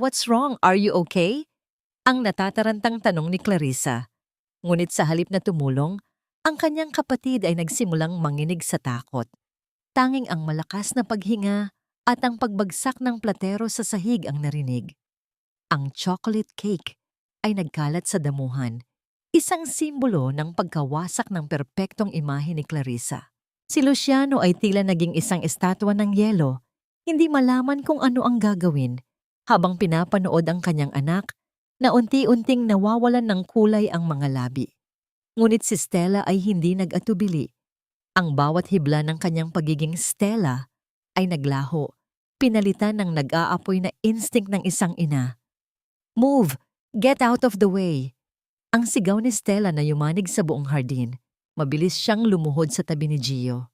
what's wrong? Are you okay?" Ang natatarantang tanong ni Clarissa. Ngunit sa halip na tumulong, ang kanyang kapatid ay nagsimulang manginig sa takot. Tanging ang malakas na paghinga at ang pagbagsak ng platero sa sahig ang narinig. Ang chocolate cake ay nagkalat sa damuhan, isang simbolo ng pagkawasak ng perpektong imahe ni Clarissa. Si Luciano ay tila naging isang estatwa ng yelo, hindi malaman kung ano ang gagawin, habang pinapanood ang kanyang anak na unti-unting nawawalan ng kulay ang mga labi. Ngunit si Stella ay hindi nag-atubili. Ang bawat hibla ng kanyang pagiging Stella ay naglaho, pinalitan ng nag-aapoy na instinct ng isang ina. "Move! Get out of the way!" Ang sigaw ni Stella na yumanig sa buong hardin. Mabilis siyang lumuhod sa tabi ni Gio.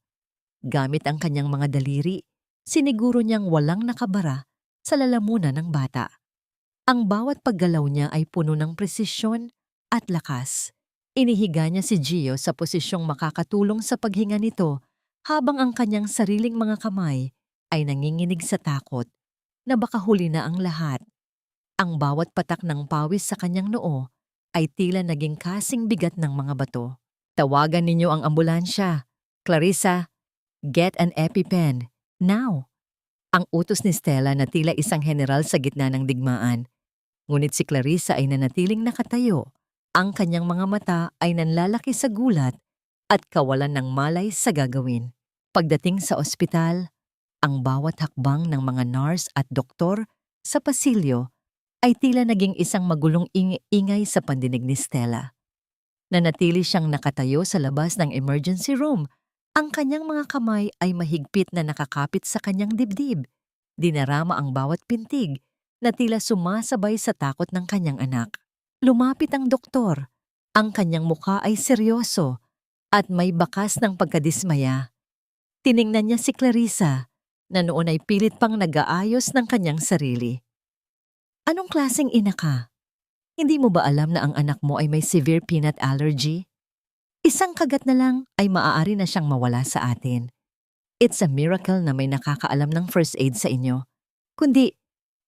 Gamit ang kanyang mga daliri, siniguro niyang walang nakabara sa lalamunan ng bata. Ang bawat paggalaw niya ay puno ng presisyon at lakas. Inihiga niya si Gio sa posisyong makakatulong sa paghinga nito habang ang kanyang sariling mga kamay ay nanginginig sa takot na baka huli na ang lahat. Ang bawat patak ng pawis sa kanyang noo ay tila naging kasing bigat ng mga bato. "Tawagan ninyo ang ambulansya. Clarissa, get an EpiPen. Now!" Ang utos ni Stella na tila isang general sa gitna ng digmaan. Ngunit si Clarissa ay nanatiling nakatayo. Ang kanyang mga mata ay nanlalaki sa gulat at kawalan ng malay sa gagawin. Pagdating sa ospital, ang bawat hakbang ng mga nurse at doktor sa pasilyo ay tila naging isang magulong ingay sa pandinig ni Stella. Nanatili siyang nakatayo sa labas ng emergency room. Ang kanyang mga kamay ay mahigpit na nakakapit sa kanyang dibdib. Dinarama ang bawat pintig na tila sumasabay sa takot ng kanyang anak. Lumapit ang doktor. Ang kanyang mukha ay seryoso at may bakas ng pagkadismaya. Tiningnan niya si Clarissa na noon ay pilit pang nag-aayos ng kanyang sarili. Anong klaseng ina ka? Hindi mo ba alam na ang anak mo ay may severe peanut allergy? Isang kagat na lang ay maaari na siyang mawala sa atin. It's a miracle na may nakakaalam ng first aid sa inyo. Kundi,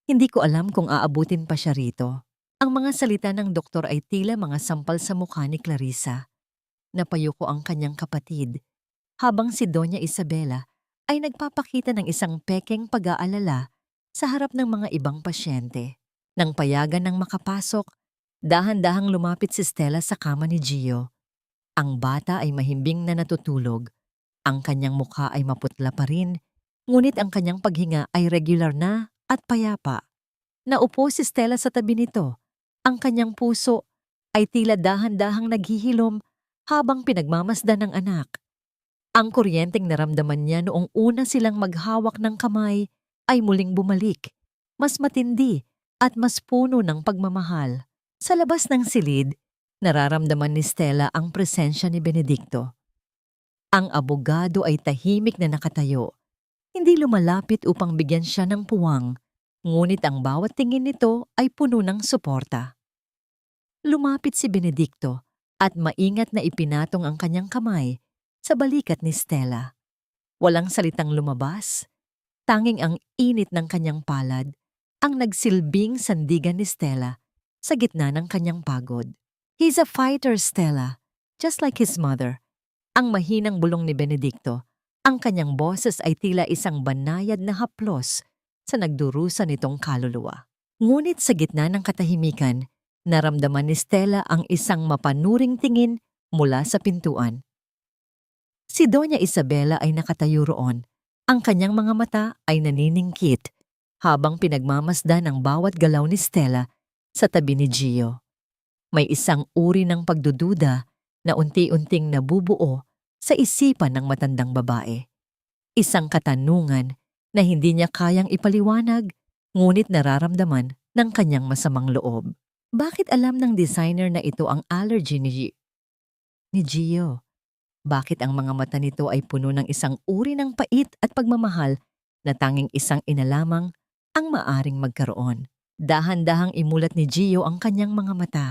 hindi ko alam kung aabutin pa siya rito. Ang mga salita ng doktor ay tila mga sampal sa mukha ni Clarissa. Napayuko ang kanyang kapatid, habang si Doña Isabela ay nagpapakita ng isang pekeng pag-aalala sa harap ng mga ibang pasyente. Nang payagan ng makapasok, dahan-dahang lumapit si Stella sa kama ni Gio. Ang bata ay mahimbing na natutulog. Ang kanyang mukha ay maputla pa rin, ngunit ang kanyang paghinga ay regular na at payapa. Naupo si Stella sa tabi nito. Ang kanyang puso ay tila dahan-dahang naghihilom habang pinagmamasdan ng anak. Ang kuryenteng naramdaman niya noong una silang maghawak ng kamay ay muling bumalik, mas matindi at mas puno ng pagmamahal. Sa labas ng silid, nararamdaman ni Stella ang presensya ni Benedicto. Ang abogado ay tahimik na nakatayo, hindi lumalapit upang bigyan siya ng puwang, ngunit ang bawat tingin nito ay puno ng suporta. Lumapit si Benedicto at maingat na ipinatong ang kanyang kamay sa balikat ni Stella. Walang salitang lumabas, tanging ang init ng kanyang palad ang nagsilbing sandigan ni Stella sa gitna ng kanyang pagod. He's a fighter, Stella, just like his mother. Ang mahinang bulong ni Benedicto, ang kanyang boses ay tila isang banayad na haplos sa nagdurusa nitong kaluluwa. Ngunit sa gitna ng katahimikan, naramdaman ni Stella ang isang mapanuring tingin mula sa pintuan. Si Doña Isabela ay nakatayo roon. Ang kanyang mga mata ay naniningkit habang pinagmamasdan ang bawat galaw ni Stella sa tabi ni Gio. May isang uri ng pagdududa na unti-unting nabubuo sa isipan ng matandang babae. Isang katanungan na hindi niya kayang ipaliwanag, ngunit nararamdaman ng kanyang masamang loob. Bakit alam ng designer na ito ang allergy ni Gio? Bakit ang mga mata nito ay puno ng isang uri ng pait at pagmamahal na tanging isang ina lamang ang maaring magkaroon? Dahan-dahang imulat ni Gio ang kanyang mga mata.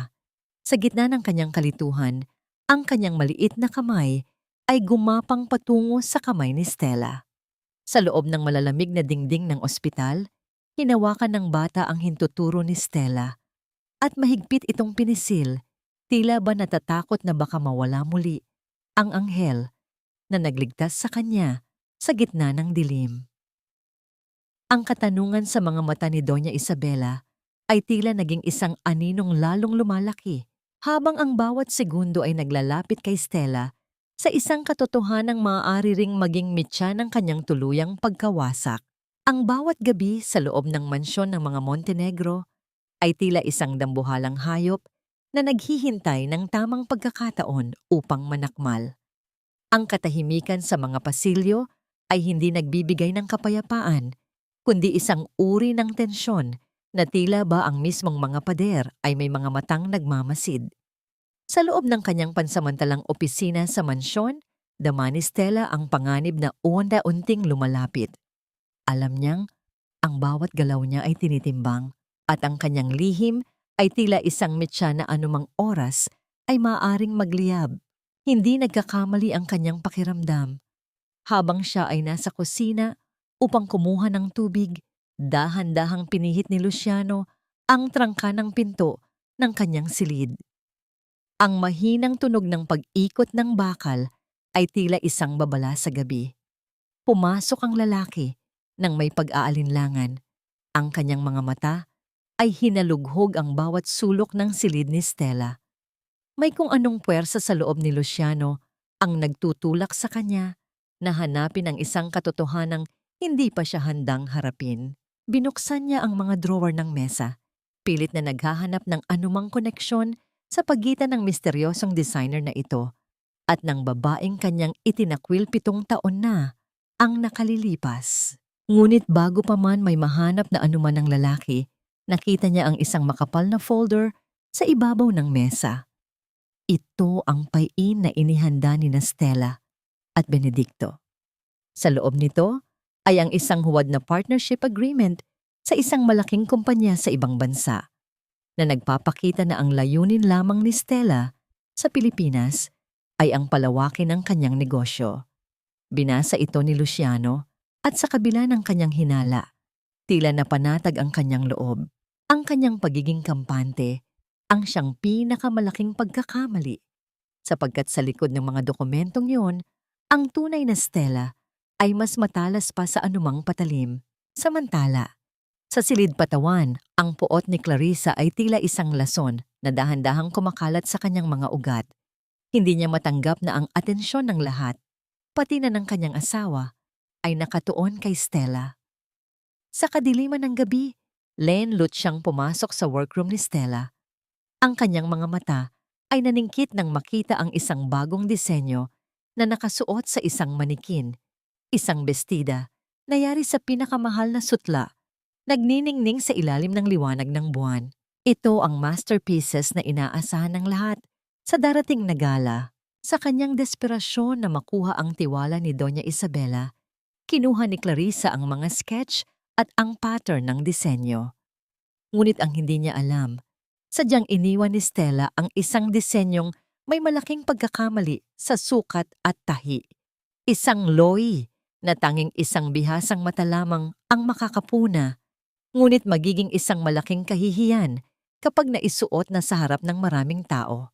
Sa gitna ng kanyang kalituhan, ang kanyang maliit na kamay ay gumapang patungo sa kamay ni Stella. Sa loob ng malalamig na dingding ng ospital, hinawakan ng bata ang hintuturo ni Stella at mahigpit itong pinisil, tila ba natatakot na baka mawala muli ang anghel na nagligtas sa kanya sa gitna ng dilim. Ang katanungan sa mga mata ni Doña Isabela ay tila naging isang aninong lalong lumalaki habang ang bawat segundo ay naglalapit kay Stella sa isang katotohanang maaari ring maging mitya ng kanyang tuluyang pagkawasak. Ang bawat gabi sa loob ng mansyon ng mga Montenegro ay tila isang dambuhalang hayop na naghihintay ng tamang pagkakataon upang manakmal. Ang katahimikan sa mga pasilyo ay hindi nagbibigay ng kapayapaan, kundi isang uri ng tensyon na tila ba ang mismong mga pader ay may mga matang nagmamasid. Sa loob ng kanyang pansamantalang opisina sa mansyon, dama ni Stella ang panganib na unti-unting lumalapit. Alam niyang ang bawat galaw niya ay tinitimbang at ang kanyang lihim ay tila isang mitya na anumang oras ay maaaring magliyab. Hindi nagkakamali ang kanyang pakiramdam. Habang siya ay nasa kusina upang kumuha ng tubig, dahan-dahang pinihit ni Luciano ang trangka ng pinto ng kanyang silid. Ang mahinang tunog ng pag-ikot ng bakal ay tila isang babala sa gabi. Pumasok ang lalaki nang may pag-aalinlangan. Ang kanyang mga mata ay hinalughog ang bawat sulok ng silid ni Stella. May kung anong puwersa sa loob ni Luciano ang nagtutulak sa kanya na hanapin ang isang katotohanang hindi pa siya handang harapin. Binuksan niya ang mga drawer ng mesa, pilit na naghahanap ng anumang koneksyon sa pagitan ng misteryosong designer na ito at ng babaeng kanyang itinakwil 7 taon na ang nakalilipas. Ngunit bago pa man may mahanap na anuman ng lalaki, nakita niya ang isang makapal na folder sa ibabaw ng mesa. Ito ang pain na inihanda ni Stella at Benedicto. Sa loob nito ay ang isang huwad na partnership agreement sa isang malaking kumpanya sa ibang bansa na nagpapakita na ang layunin lamang ni Stella sa Pilipinas ay ang palawakin ng kanyang negosyo. Binasa ito ni Luciano at sa kabila ng kanyang hinala, tila napanatag ang kanyang loob. Ang kanyang pagiging kampante ang siyang pinakamalaking pagkakamali sapagkat sa likod ng mga dokumentong yun, ang tunay na Stella ay mas matalas pa sa anumang patalim. Samantala, sa silid patawan, ang puot ni Clarissa ay tila isang lason na dahan-dahang kumakalat sa kanyang mga ugat. Hindi niya matanggap na ang atensyon ng lahat, pati na ng kanyang asawa, ay nakatuon kay Stella. Sa kadiliman ng gabi, Lenlut siyang pumasok sa workroom ni Stella. Ang kanyang mga mata ay naningkit nang makita ang isang bagong disenyo na nakasuot sa isang manikin, isang bestida na yari sa pinakamahal na sutla, nagniningning sa ilalim ng liwanag ng buwan. Ito ang masterpieces na inaasahan ng lahat sa darating na gala. Sa kanyang desperasyon na makuha ang tiwala ni Doña Isabela, kinuha ni Clarissa ang mga sketch at ang pattern ng disenyo. Ngunit ang hindi niya alam, sadyang iniwan ni Stella ang isang disenyong may malaking pagkakamali sa sukat at tahi. Isang loy na tanging isang bihasang mata lamang ang makakapuna, ngunit magiging isang malaking kahihiyan kapag naisuot na sa harap ng maraming tao.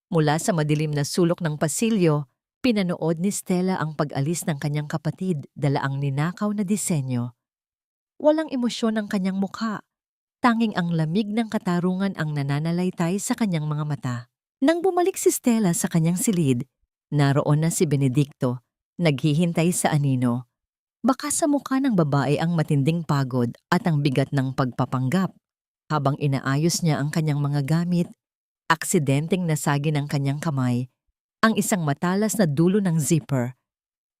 Mula sa madilim na sulok ng pasilyo, pinanood ni Stella ang pag-alis ng kanyang kapatid dala ang ninakaw na disenyo. Walang emosyon ang kanyang mukha, tanging ang lamig ng katarungan ang nananalaytay sa kanyang mga mata. Nang bumalik si Stella sa kanyang silid, naroon na si Benedicto, naghihintay sa anino. Baka sa mukha ng babae ang matinding pagod at ang bigat ng pagpapanggap. Habang inaayos niya ang kanyang mga gamit, aksidenteng nasagi ng kanyang kamay ang isang matalas na dulo ng zipper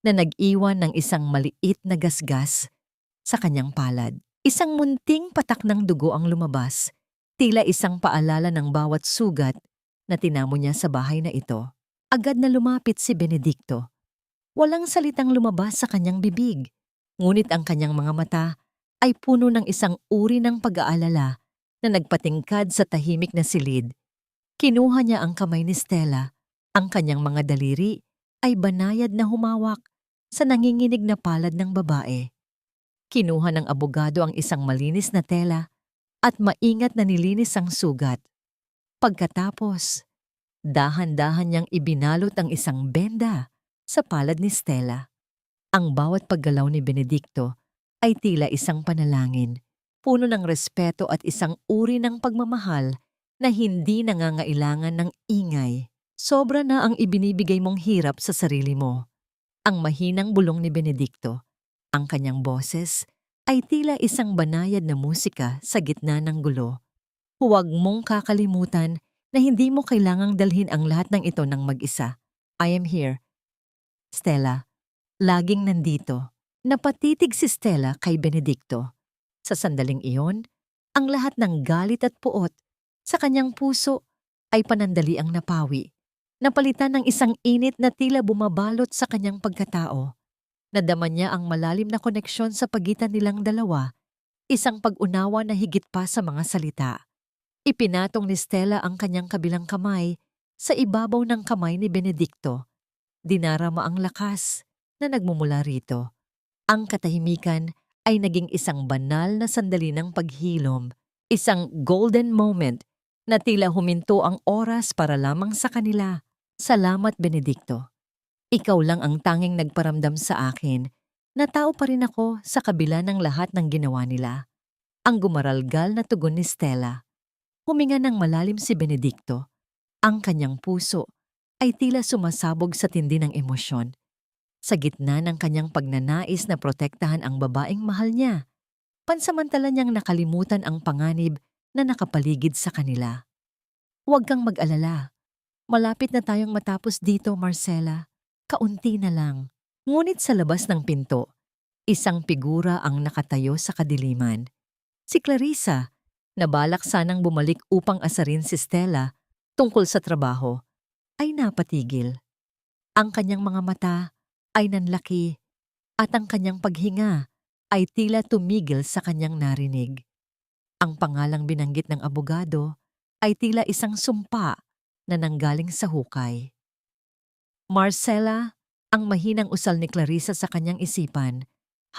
na nag-iwan ng isang maliit na gasgas sa kanyang palad. Isang munting patak ng dugo ang lumabas, tila isang paalala ng bawat sugat na tinamo niya sa bahay na ito. Agad na lumapit si Benedicto. Walang salitang lumabas sa kanyang bibig, ngunit ang kanyang mga mata ay puno ng isang uri ng pag-aalala na nagpatingkad sa tahimik na silid. Kinuha niya ang kamay ni Stella. Ang kanyang mga daliri ay banayad na humawak sa nanginginig na palad ng babae. Kinuha ng abogado ang isang malinis na tela at maingat na nilinis ang sugat. Pagkatapos, dahan-dahan niyang ibinalot ang isang benda sa palad ni Stella. Ang bawat paggalaw ni Benedicto ay tila isang panalangin, puno ng respeto at isang uri ng pagmamahal na hindi nangangailangan ng ingay. Sobra na ang ibinibigay mong hirap sa sarili mo. Ang mahinang bulong ni Benedicto. Ang kanyang boses ay tila isang banayad na musika sa gitna ng gulo. Huwag mong kakalimutan na hindi mo kailangang dalhin ang lahat ng ito ng mag-isa. I am here. Stella, laging nandito. Napatitig si Stella kay Benedicto. Sa sandaling iyon, ang lahat ng galit at puot sa kanyang puso ay panandali ang napawi. Napalitan ng isang init na tila bumabalot sa kanyang pagkatao. Nadama niya ang malalim na koneksyon sa pagitan nilang dalawa, isang pag-unawa na higit pa sa mga salita. Ipinatong ni Stella ang kanyang kabilang kamay sa ibabaw ng kamay ni Benedicto. Dinarama ang lakas na nagmumula rito. Ang katahimikan ay naging isang banal na sandali ng paghilom, isang golden moment na tila huminto ang oras para lamang sa kanila. Salamat, Benedicto. Ikaw lang ang tanging nagparamdam sa akin na tao pa rin ako sa kabila ng lahat ng ginawa nila. Ang gumaralgal na tugon ni Stella. Huminga ng malalim si Benedicto. Ang kanyang puso ay tila sumasabog sa tindi ng emosyon. Sa gitna ng kanyang pagnanais na protektahan ang babaeng mahal niya, pansamantala niyang nakalimutan ang panganib na nakapaligid sa kanila. Huwag kang mag-alala. Malapit na tayong matapos dito, Marcela. Kaunti na lang. Ngunit sa labas ng pinto, isang figura ang nakatayo sa kadiliman. Si Clarissa, na balak sanang bumalik upang asarin si Stella tungkol sa trabaho, ay napatigil. Ang kanyang mga mata ay nanlaki at ang kanyang paghinga ay tila tumigil sa kanyang narinig. Ang pangalang binanggit ng abogado ay tila isang sumpa na nanggaling sa hukay. Marcela, ang mahinang usal ni Clarissa sa kanyang isipan,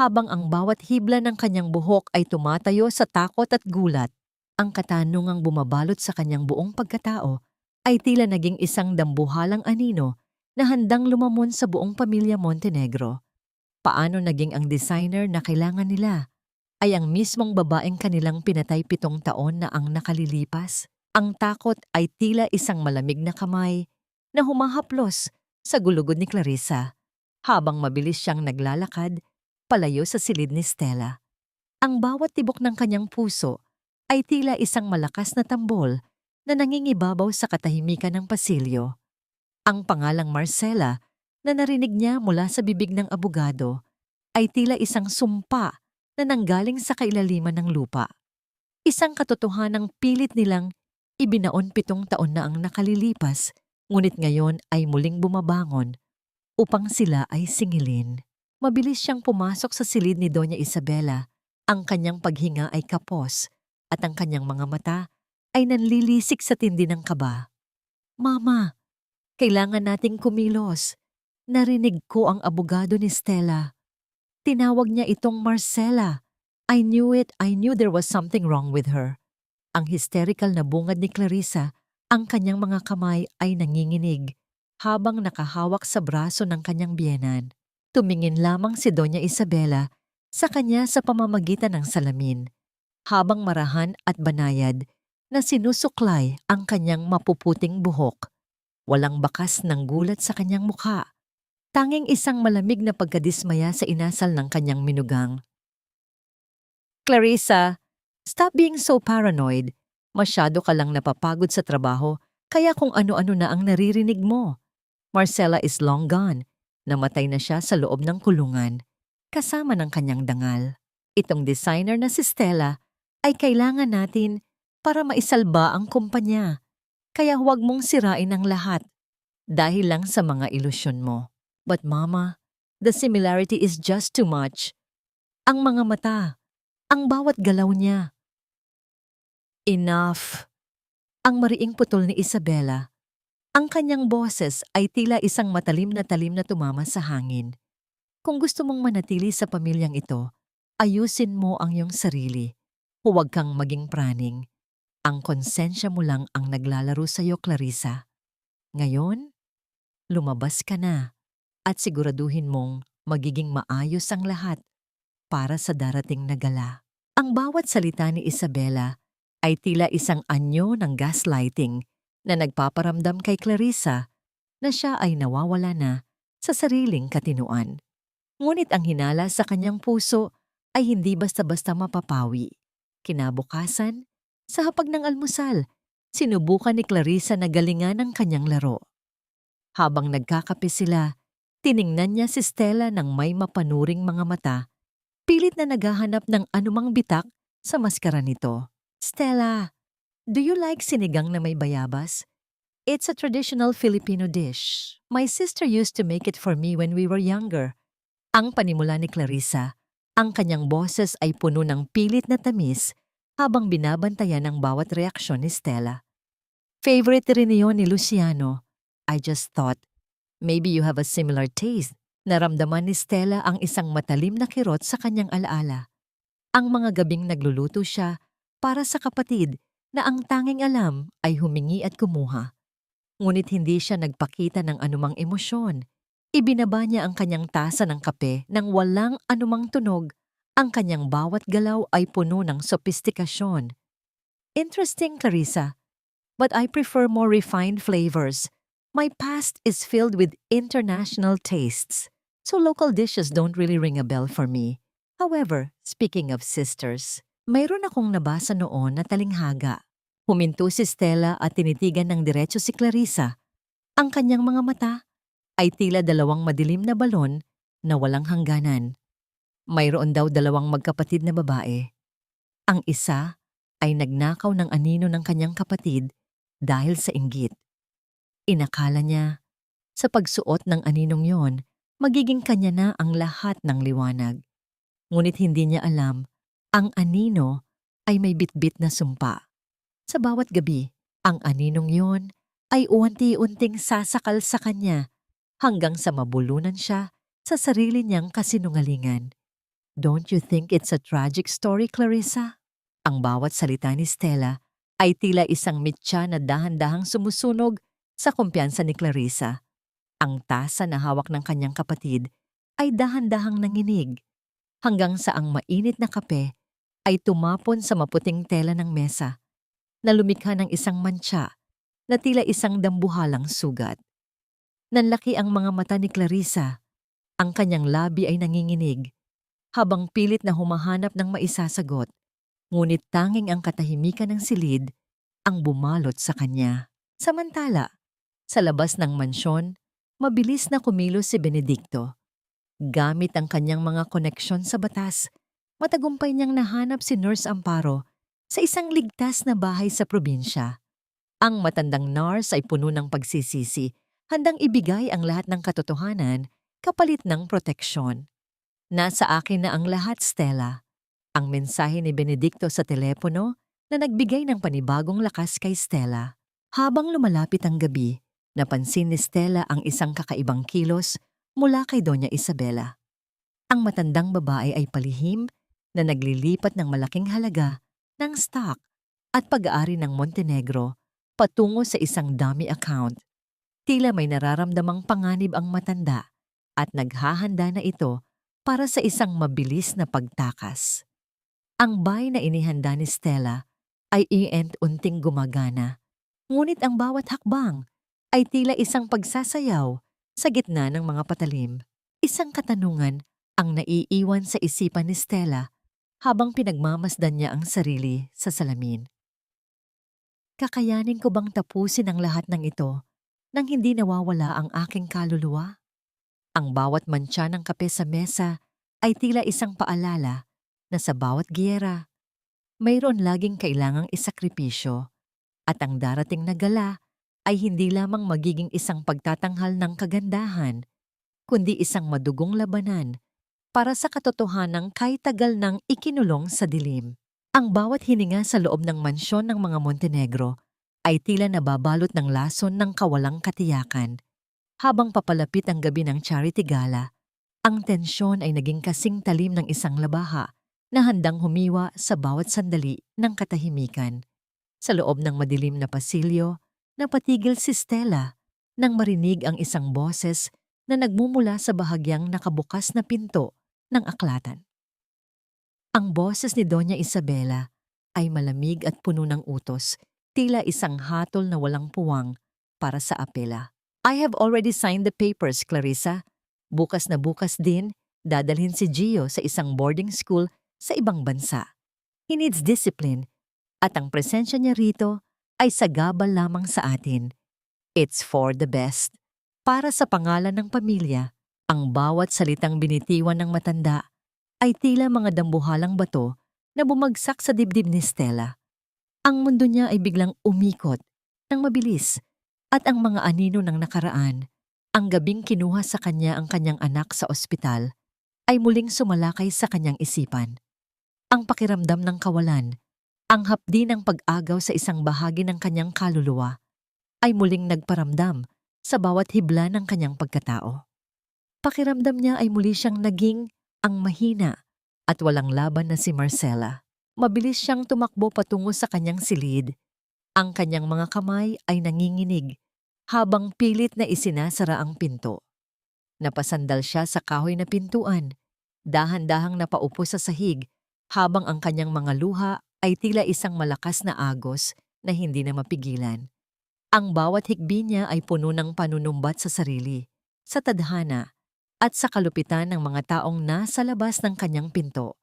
habang ang bawat hibla ng kanyang buhok ay tumatayo sa takot at gulat. Ang katanungang bumabalot sa kanyang buong pagkatao ay tila naging isang dambuhalang anino na handang lumamon sa buong pamilya Montenegro. Paano naging ang designer na kailangan nila ay ang mismong babaeng kanilang pinatay 7 taon na ang nakalilipas? Ang takot ay tila isang malamig na kamay na humahaplos sa gulugod ni Clarissa habang mabilis siyang naglalakad palayo sa silid ni Stella. Ang bawat tibok ng kanyang puso ay tila isang malakas na tambol na nangingibabaw sa katahimikan ng pasilyo. Ang pangalang Marcela na narinig niya mula sa bibig ng abogado ay tila isang sumpa na nanggaling sa kailaliman ng lupa. Isang katotohanang pilit nilang ibinaon 7 taon na ang nakalilipas, ngunit ngayon ay muling bumabangon upang sila ay singilin. Mabilis siyang pumasok sa silid ni Doña Isabela. Ang kanyang paghinga ay kapos at ang kanyang mga mata ay nanlilisik sa tindi ng kaba. Mama, kailangan nating kumilos. Narinig ko ang abogado ni Stella. Tinawag niya itong Marcela. I knew it. I knew there was something wrong with her. Ang hysterical na bungad ni Clarissa, ang kanyang mga kamay ay nanginginig habang nakahawak sa braso ng kanyang biyenan. Tumingin lamang si Doña Isabela sa kanya sa pamamagitan ng salamin, habang marahan at banayad na sinusuklay ang kanyang mapuputing buhok. Walang bakas ng gulat sa kanyang mukha. Tanging isang malamig na pagkadismaya sa inasal ng kanyang minugang. Clarissa, stop being so paranoid. Masyado ka lang napapagod sa trabaho, kaya kung ano-ano na ang naririnig mo. Marcela is long gone. Namatay na siya sa loob ng kulungan, kasama ng kanyang dangal. Itong designer na si Stella ay kailangan natin para maisalba ang kumpanya. Kaya huwag mong sirain ang lahat dahil lang sa mga ilusyon mo. But Mama, the similarity is just too much. Ang mga mata, ang bawat galaw niya. Enough. Ang mariing putol ni Isabela. Ang kanyang boses ay tila isang matalim na talim na tumama sa hangin. Kung gusto mong manatili sa pamilyang ito, ayusin mo ang iyong sarili. Huwag kang maging praning. Ang konsensya mo lang ang naglalaro sa iyo, Clarissa. Ngayon, lumabas ka na at siguraduhin mong magiging maayos ang lahat para sa darating na gala. Ang bawat salita ni Isabela ay tila isang anyo ng gaslighting na nagpaparamdam kay Clarissa na siya ay nawawala na sa sariling katinuan. Ngunit ang hinala sa kanyang puso ay hindi basta-basta mapapawi. Kinabukasan, sa hapag ng almusal, sinubukan ni Clarissa na galingan ang kanyang laro. Habang nagkakape sila, tiningnan niya si Stella ng may mapanuring mga mata, pilit na naghahanap ng anumang bitak sa maskara nito. Stella, do you like sinigang na may bayabas? It's a traditional Filipino dish. My sister used to make it for me when we were younger. Ang panimula ni Clarissa, ang kanyang boses ay puno ng pilit na tamis habang binabantayan ang bawat reaksyon ni Stella. Favorite rin iyon ni Luciano. I just thought, maybe you have a similar taste. Naramdaman ni Stella ang isang matalim na kirot sa kanyang alaala. Ang mga gabing nagluluto siya para sa kapatid na ang tanging alam ay humingi at kumuha. Ngunit hindi siya nagpakita ng anumang emosyon. Ibinaba niya ang kanyang tasa ng kape nang walang anumang tunog. Ang kanyang bawat galaw ay puno ng sopistikasyon. Interesting, Clarissa. But I prefer more refined flavors. My past is filled with international tastes, so local dishes don't really ring a bell for me. However, speaking of sisters, mayroon akong nabasa noon na talinghaga. Huminto si Stella at tinitigan ng diretso si Clarissa. Ang kanyang mga mata ay tila dalawang madilim na balon na walang hangganan. Mayroon daw dalawang magkapatid na babae. Ang isa ay nagnakaw ng anino ng kanyang kapatid dahil sa inggit. Inakala niya, sa pagsuot ng aninong yon, magiging kanya na ang lahat ng liwanag. Ngunit hindi niya alam, ang anino ay may bitbit na sumpa. Sa bawat gabi, ang aninong yon ay unti-unting sasakal sa kanya hanggang sa mabulunan siya sa sarili niyang kasinungalingan. Don't you think it's a tragic story, Clarissa? Ang bawat salita ni Stella ay tila isang mitya na dahan-dahang sumusunog sa kumpiyansa ni Clarissa. Ang tasa na hawak ng kanyang kapatid ay dahan-dahang nanginig hanggang sa ang mainit na kape ay tumapon sa maputing tela ng mesa na lumikha ng isang mantsa na tila isang dambuhalang sugat. Nanlaki ang mga mata ni Clarissa. Ang kanyang labi ay nanginginig habang pilit na humahanap ng maisasagot, ngunit tanging ang katahimikan ng silid ang bumalot sa kanya. Samantala, sa labas ng mansyon, mabilis na kumilos si Benedicto. Gamit ang kanyang mga koneksyon sa batas, matagumpay niyang nahanap si Nurse Amparo sa isang ligtas na bahay sa probinsya. Ang matandang nurse ay puno ng pagsisisi, handang ibigay ang lahat ng katotohanan kapalit ng proteksyon. Nasa akin na ang lahat, Stella. Ang mensahe ni Benedicto sa telepono na nagbigay ng panibagong lakas kay Stella. Habang lumalapit ang gabi, napansin ni Stella ang isang kakaibang kilos mula kay Doña Isabela. Ang matandang babae ay palihim na naglilipat ng malaking halaga ng stock at pag-aari ng Montenegro patungo sa isang dummy account. Tila may nararamdamang panganib ang matanda at naghahanda na ito para sa isang mabilis na pagtakas. Ang buy na inihanda ni Stella ay unting gumagana, ngunit ang bawat hakbang ay tila isang pagsasayaw sa gitna ng mga patalim. Isang katanungan ang naiiwan sa isipan ni Stella habang pinagmamasdan niya ang sarili sa salamin. Kakayanin ko bang tapusin ang lahat ng ito nang hindi nawawala ang aking kaluluwa? Ang bawat mantsa ng kape sa mesa ay tila isang paalala na sa bawat giyera, mayroon laging kailangang isakripisyo at ang darating na gala ay hindi lamang magiging isang pagtatanghal ng kagandahan, kundi isang madugong labanan para sa katotohanang kay tagal nang ikinulong sa dilim. Ang bawat hininga sa loob ng mansyon ng mga Montenegro ay tila nababalot ng lason ng kawalang katiyakan. Habang papalapit ang gabi ng charity gala, ang tensyon ay naging kasing talim ng isang labaha na handang humiwa sa bawat sandali ng katahimikan. Sa loob ng madilim na pasilyo, napatigil si Stella nang marinig ang isang boses na nagmumula sa bahagyang nakabukas na pinto ng aklatan. Ang boses ni Doña Isabela ay malamig at puno ng utos, tila isang hatol na walang puwang para sa apela. I have already signed the papers, Clarissa. Bukas na bukas din, dadalhin si Gio sa isang boarding school sa ibang bansa. He needs discipline at ang presensya niya rito ay sagabal lamang sa atin. It's for the best. Para sa pangalan ng pamilya, ang bawat salitang binitiwan ng matanda ay tila mga dambuhalang bato na bumagsak sa dibdib ni Stella. Ang mundo niya ay biglang umikot ng mabilis at ang mga anino ng nakaraan, ang gabing kinuha sa kanya ang kanyang anak sa ospital, ay muling sumalakay sa kanyang isipan. Ang pakiramdam ng kawalan, ang hapdi ng pag-agaw sa isang bahagi ng kanyang kaluluwa, ay muling nagparamdam sa bawat hibla ng kanyang pagkatao. Pakiramdam niya ay muli siyang naging ang mahina at walang laban na si Marcela. Mabilis siyang tumakbo patungo sa kanyang silid. Ang kanyang mga kamay ay nanginginig habang pilit na isinasara ang pinto. Napasandal siya sa kahoy na pintuan, dahan-dahang napaupo sa sahig habang ang kanyang mga luha ay tila isang malakas na agos na hindi na mapigilan. Ang bawat hikbi niya ay puno ng panunumbat sa sarili, sa tadhana, at sa kalupitan ng mga taong nasa labas ng kanyang pinto.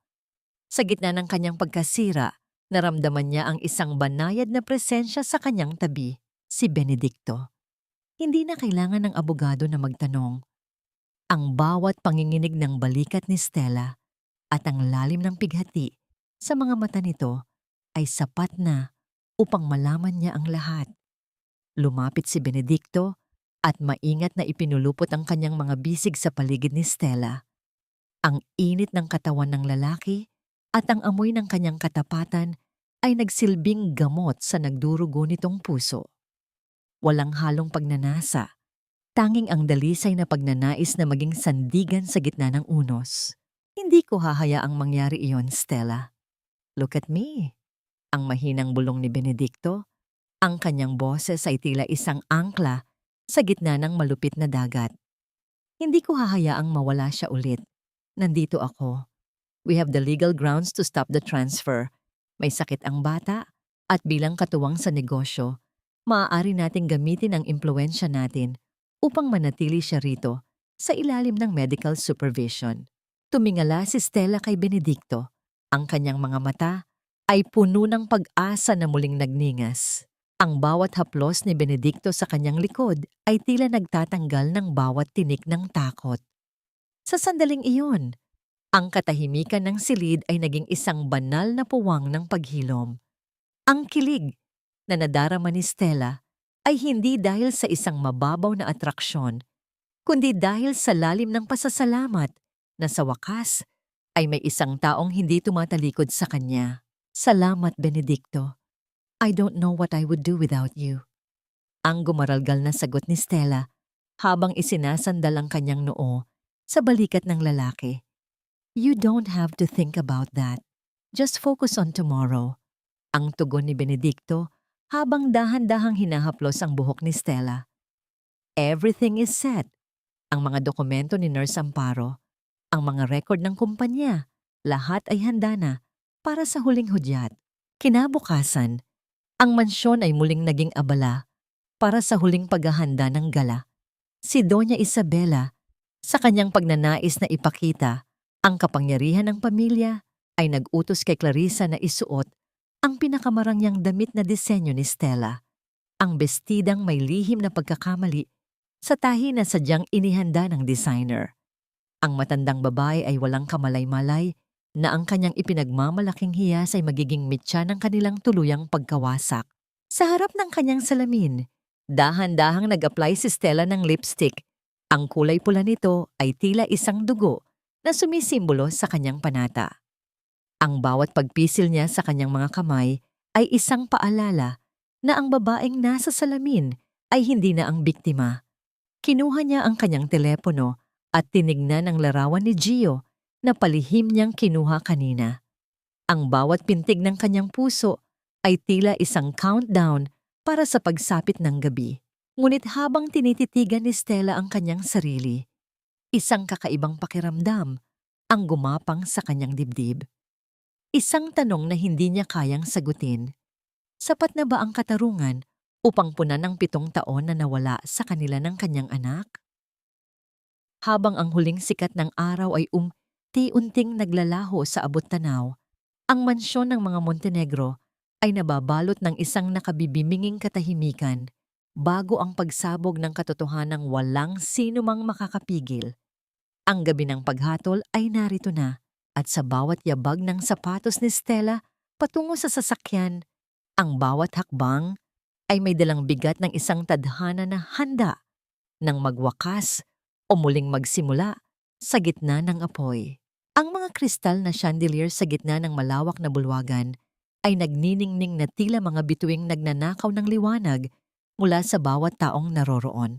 Sa gitna ng kanyang pagkasira, naramdaman niya ang isang banayad na presensya sa kanyang tabi, si Benedicto. Hindi na kailangan ng abogado na magtanong. Ang bawat panginginig ng balikat ni Stella at ang lalim ng pighati sa mga mata nito ay sapat na upang malaman niya ang lahat. Lumapit si Benedicto at maingat na ipinulupot ang kanyang mga bisig sa paligid ni Stella. Ang init ng katawan ng lalaki at ang amoy ng kanyang katapatan ay nagsilbing gamot sa nagdurugo nitong puso. Walang halong pagnanasa, tanging ang dalisay na pagnanais na maging sandigan sa gitna ng unos. Hindi ko hahayaang mangyari iyon, Stella. Look at me. Ang mahinang bulong ni Benedicto, ang kanyang boses ay tila isang angkla sa gitna ng malupit na dagat. Hindi ko hahayaang mawala siya ulit. Nandito ako. We have the legal grounds to stop the transfer. May sakit ang bata at bilang katuwang sa negosyo, maaari nating gamitin ang impluwensya natin upang manatili siya rito sa ilalim ng medical supervision. Tumingala si Stella kay Benedicto. Ang kanyang mga mata ay puno ng pag-asa na muling nagningas. Ang bawat haplos ni Benedicto sa kanyang likod ay tila nagtatanggal ng bawat tinik ng takot. Sa sandaling iyon, ang katahimikan ng silid ay naging isang banal na puwang ng paghilom. Ang kilig na nadarama ni Stella ay hindi dahil sa isang mababaw na atraksyon, kundi dahil sa lalim ng pasasalamat na sa wakas ay may isang taong hindi tumatalikod sa kanya. Salamat, Benedicto. I don't know what I would do without you. Ang gumaralgal na sagot ni Stella habang isinasandal ang kanyang noo sa balikat ng lalaki. You don't have to think about that. Just focus on tomorrow. Ang tugon ni Benedicto habang dahan-dahang hinahaplos ang buhok ni Stella. Everything is set. Ang mga dokumento ni Nurse Amparo, ang mga record ng kumpanya, lahat ay handa na para sa huling hudyat. Kinabukasan, ang mansyon ay muling naging abala para sa huling paghahanda ng gala. Si Doña Isabela, sa kanyang pagnanais na ipakita ang kapangyarihan ng pamilya, ay nag-utos kay Clarissa na isuot ang pinakamarangyang damit na disenyo ni Stella, ang bestidang may lihim na pagkakamali sa tahi na sadyang inihanda ng designer. Ang matandang babae ay walang kamalay-malay na ang kanyang ipinagmamalaking hiyas ay magiging mitya ng kanilang tuluyang pagkawasak. Sa harap ng kanyang salamin, dahan-dahang nag-apply si Stella ng lipstick. Ang kulay pula nito ay tila isang dugo na sumisimbolo sa kanyang panata. Ang bawat pagpisil niya sa kanyang mga kamay ay isang paalala na ang babaeng nasa salamin ay hindi na ang biktima. Kinuha niya ang kanyang telepono at tinignan ang larawan ni Gio na palihim niyang kinuha kanina. Ang bawat pintig ng kanyang puso ay tila isang countdown para sa pagsapit ng gabi. Ngunit habang tinititigan ni Stella ang kanyang sarili, isang kakaibang pakiramdam ang gumapang sa kanyang dibdib. Isang tanong na hindi niya kayang sagutin. Sapat na ba ang katarungan upang punan ang 7 taon na nawala sa kanila ng kanyang anak? Habang ang huling sikat ng araw ay unti-unting naglalaho sa abot tanaw, ang mansyon ng mga Montenegro ay nababalot ng isang nakabibiminging katahimikan bago ang pagsabog ng katotohanang walang sino mang makakapigil. Ang gabi ng paghatol ay narito na at sa bawat yabag ng sapatos ni Stella patungo sa sasakyan, ang bawat hakbang ay may dalang bigat ng isang tadhana na handa ng magwakas o muling magsimula sa gitna ng apoy. Ang mga kristal na chandelier sa gitna ng malawak na bulwagan ay nagniningning na tila mga bituing nagnanakaw ng liwanag mula sa bawat taong naroroon.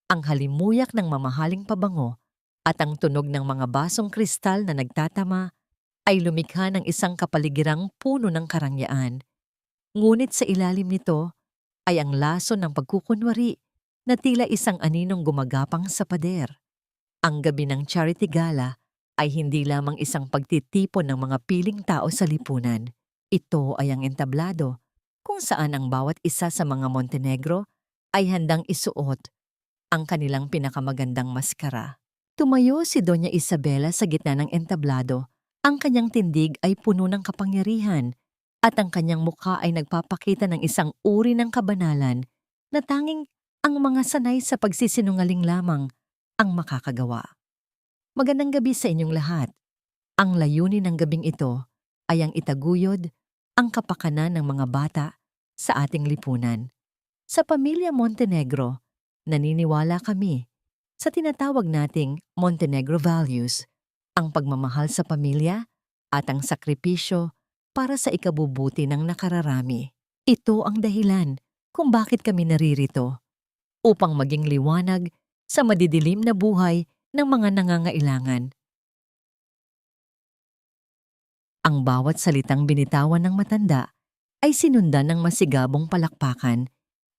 Ang halimuyak ng mamahaling pabango at ang tunog ng mga basong kristal na nagtatama ay lumikha ng isang kapaligirang puno ng karangyaan. Ngunit sa ilalim nito ay ang laso ng pagkukunwari na tila isang aninong gumagapang sa pader. Ang gabi ng charity gala ay hindi lamang isang pagtitipon ng mga piling tao sa lipunan. Ito ay ang entablado kung saan ang bawat isa sa mga Montenegro ay handang isuot ang kanilang pinakamagandang maskara. Tumayo si Doña Isabela sa gitna ng entablado. Ang kanyang tindig ay puno ng kapangyarihan at ang kanyang mukha ay nagpapakita ng isang uri ng kabanalan na tanging ang mga sanay sa pagsisinungaling lamang ang makakagawa. Magandang gabi sa inyong lahat. Ang layunin ng gabing ito ay ang itaguyod ang kapakanan ng mga bata sa ating lipunan. Sa pamilya Montenegro, naniniwala kami sa tinatawag nating Montenegro values, ang pagmamahal sa pamilya at ang sakripisyo para sa ikabubuti ng nakararami. Ito ang dahilan kung bakit kami naririto, upang maging liwanag sa madidilim na buhay ng mga nangangailangan. Ang bawat salitang binitawan ng matanda ay sinundan ng masigabong palakpakan,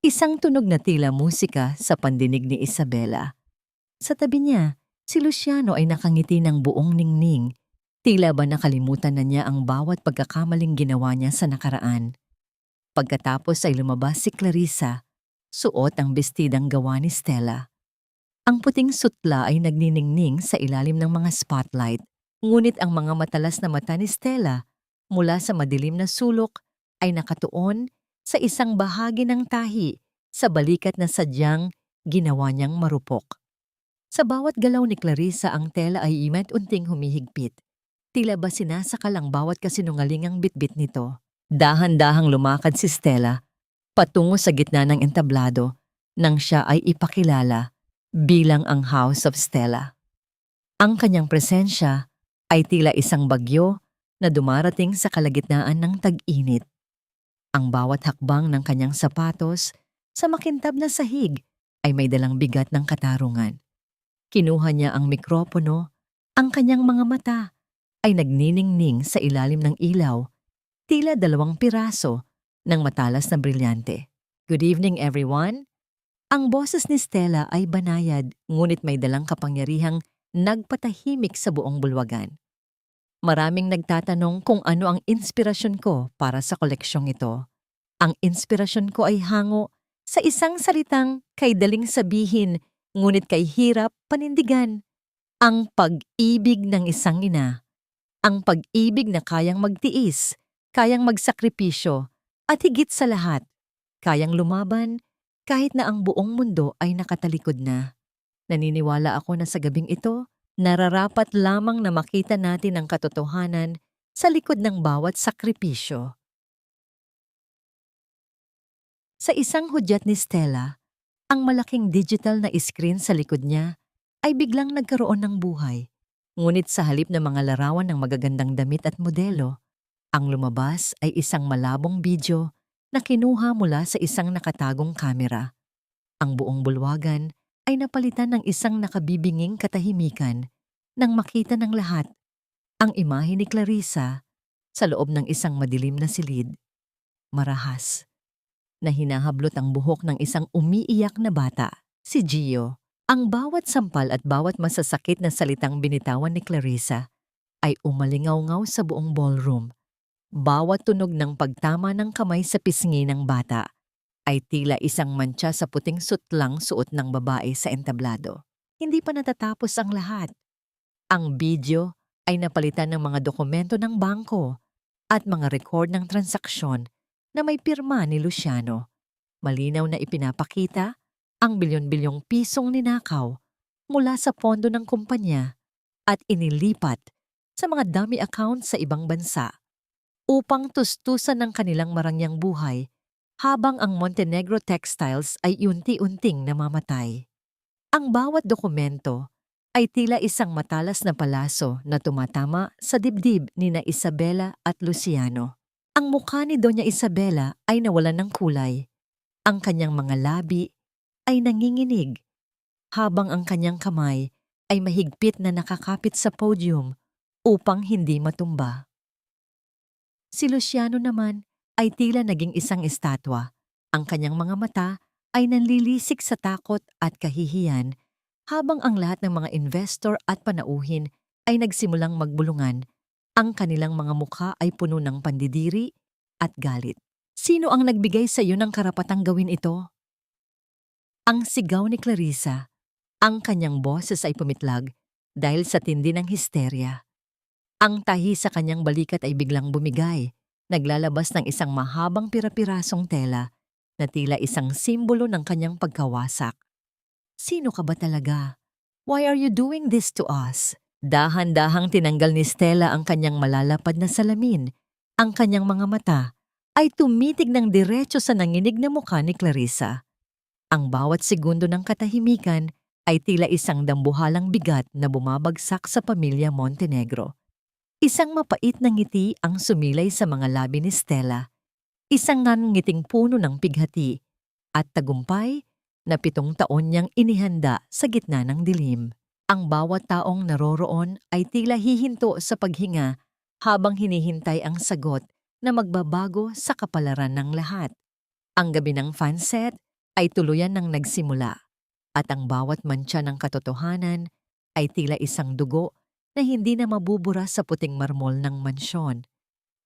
isang tunog na tila musika sa pandinig ni Isabela. Sa tabi niya, si Luciano ay nakangiti ng buong ningning. Tila ba nakalimutan na niya ang bawat pagkakamaling ginawa niya sa nakaraan. Pagkatapos ay lumabas si Clarissa, suot ang bestidang gawa ni Stella. Ang puting sutla ay nagniningning sa ilalim ng mga spotlight, ngunit ang mga matalas na mata ni Stella mula sa madilim na sulok ay nakatuon sa isang bahagi ng tahi sa balikat na sadyang ginawa niyang marupok. Sa bawat galaw ni Clarissa ang tela ay unting humihigpit. Tila ba sinasakal ang bawat kasinungalingang bitbit nito. Dahan-dahang lumakad si Stella patungo sa gitna ng entablado nang siya ay ipakilala bilang ang House of Stella. Ang kanyang presensya ay tila isang bagyo na dumarating sa kalagitnaan ng tag-init. Ang bawat hakbang ng kanyang sapatos sa makintab na sahig ay may dalang bigat ng katarungan. Kinuha niya ang mikropono, ang kanyang mga mata ay nagniningning sa ilalim ng ilaw, tila 2 piraso ng matalas na brilyante. Good evening everyone! Ang boses ni Stella ay banayad ngunit may dalang kapangyarihang nagpatahimik sa buong bulwagan. Maraming nagtatanong kung ano ang inspirasyon ko para sa koleksyong ito. Ang inspirasyon ko ay hango sa isang salitang kay daling sabihin ngunit kay hirap panindigan, ang pag-ibig ng isang ina. Ang pag-ibig na kayang magtiis, kayang magsakripisyo, at higit sa lahat, kayang lumaban kahit na ang buong mundo ay nakatalikod na. Naniniwala ako na sa gabing ito, nararapat lamang na makita natin ang katotohanan sa likod ng bawat sakripisyo. Sa isang hudyat ni Stella, ang malaking digital na screen sa likod niya ay biglang nagkaroon ng buhay. Ngunit sa halip ng mga larawan ng magagandang damit at modelo, ang lumabas ay isang malabong video na kinuha mula sa isang nakatagong kamera. Ang buong bulwagan ay napalitan ng isang nakabibinging katahimikan nang makita ng lahat ang imahe ni Clarissa sa loob ng isang madilim na silid. Marahas na hinahablot ang buhok ng isang umiiyak na bata, si Gio. Ang bawat sampal at bawat masasakit na salitang binitawan ni Clarissa ay umalingaw-ngaw sa buong ballroom. Bawat tunog ng pagtama ng kamay sa pisngi ng bata ay tila isang mantsa sa puting sutlang suot ng babae sa entablado. Hindi pa natatapos ang lahat. Ang video ay napalitan ng mga dokumento ng bangko at mga record ng transaksyon na may pirma ni Luciano. Malinaw na ipinapakita ang bilyon-bilyong pisong ninakaw mula sa pondo ng kumpanya at inilipat sa mga dummy accounts sa ibang bansa upang tustusan ng kanilang marangyang buhay habang ang Montenegro Textiles ay unti-unting namamatay. Ang bawat dokumento ay tila isang matalas na palaso na tumatama sa dibdib ni na Isabela at Luciano. Ang mukha ni Doña Isabela ay nawalan ng kulay. Ang kanyang mga labi ay nanginginig, habang ang kanyang kamay ay mahigpit na nakakapit sa podium upang hindi matumba. Si Luciano naman ay tila naging isang estatwa. Ang kanyang mga mata ay nanlilisik sa takot at kahihiyan, habang ang lahat ng mga investor at panauhin ay nagsimulang magbulungan. Ang kanilang mga mukha ay puno ng pandidiri at galit. Sino ang nagbigay sa iyo ng karapatang gawin ito? Ang sigaw ni Clarissa, ang kanyang boses ay pumitlag dahil sa tindi ng histerya. Ang tahi sa kanyang balikat ay biglang bumigay, naglalabas ng isang mahabang pirapirasong tela na tila isang simbolo ng kanyang pagkawasak. Sino ka ba talaga? Why are you doing this to us? Dahan-dahang tinanggal ni Stella ang kanyang malalapad na salamin. Ang kanyang mga mata ay tumitig ng diretso sa nanginig na mukha ni Clarissa. Ang bawat segundo ng katahimikan ay tila isang dambuhalang bigat na bumabagsak sa pamilya Montenegro. Isang mapait na ngiti ang sumilay sa mga labi ni Stella. Isang ngiting puno ng pighati at tagumpay na 7 taon niyang inihanda sa gitna ng dilim. Ang bawat taong naroroon ay tila hihinto sa paghinga habang hinihintay ang sagot na magbabago sa kapalaran ng lahat. Ang gabi ng fanset ay tuluyan ng nagsimula at ang bawat mantsa ng katotohanan ay tila isang dugo na hindi na mabubura sa puting marmol ng mansyon.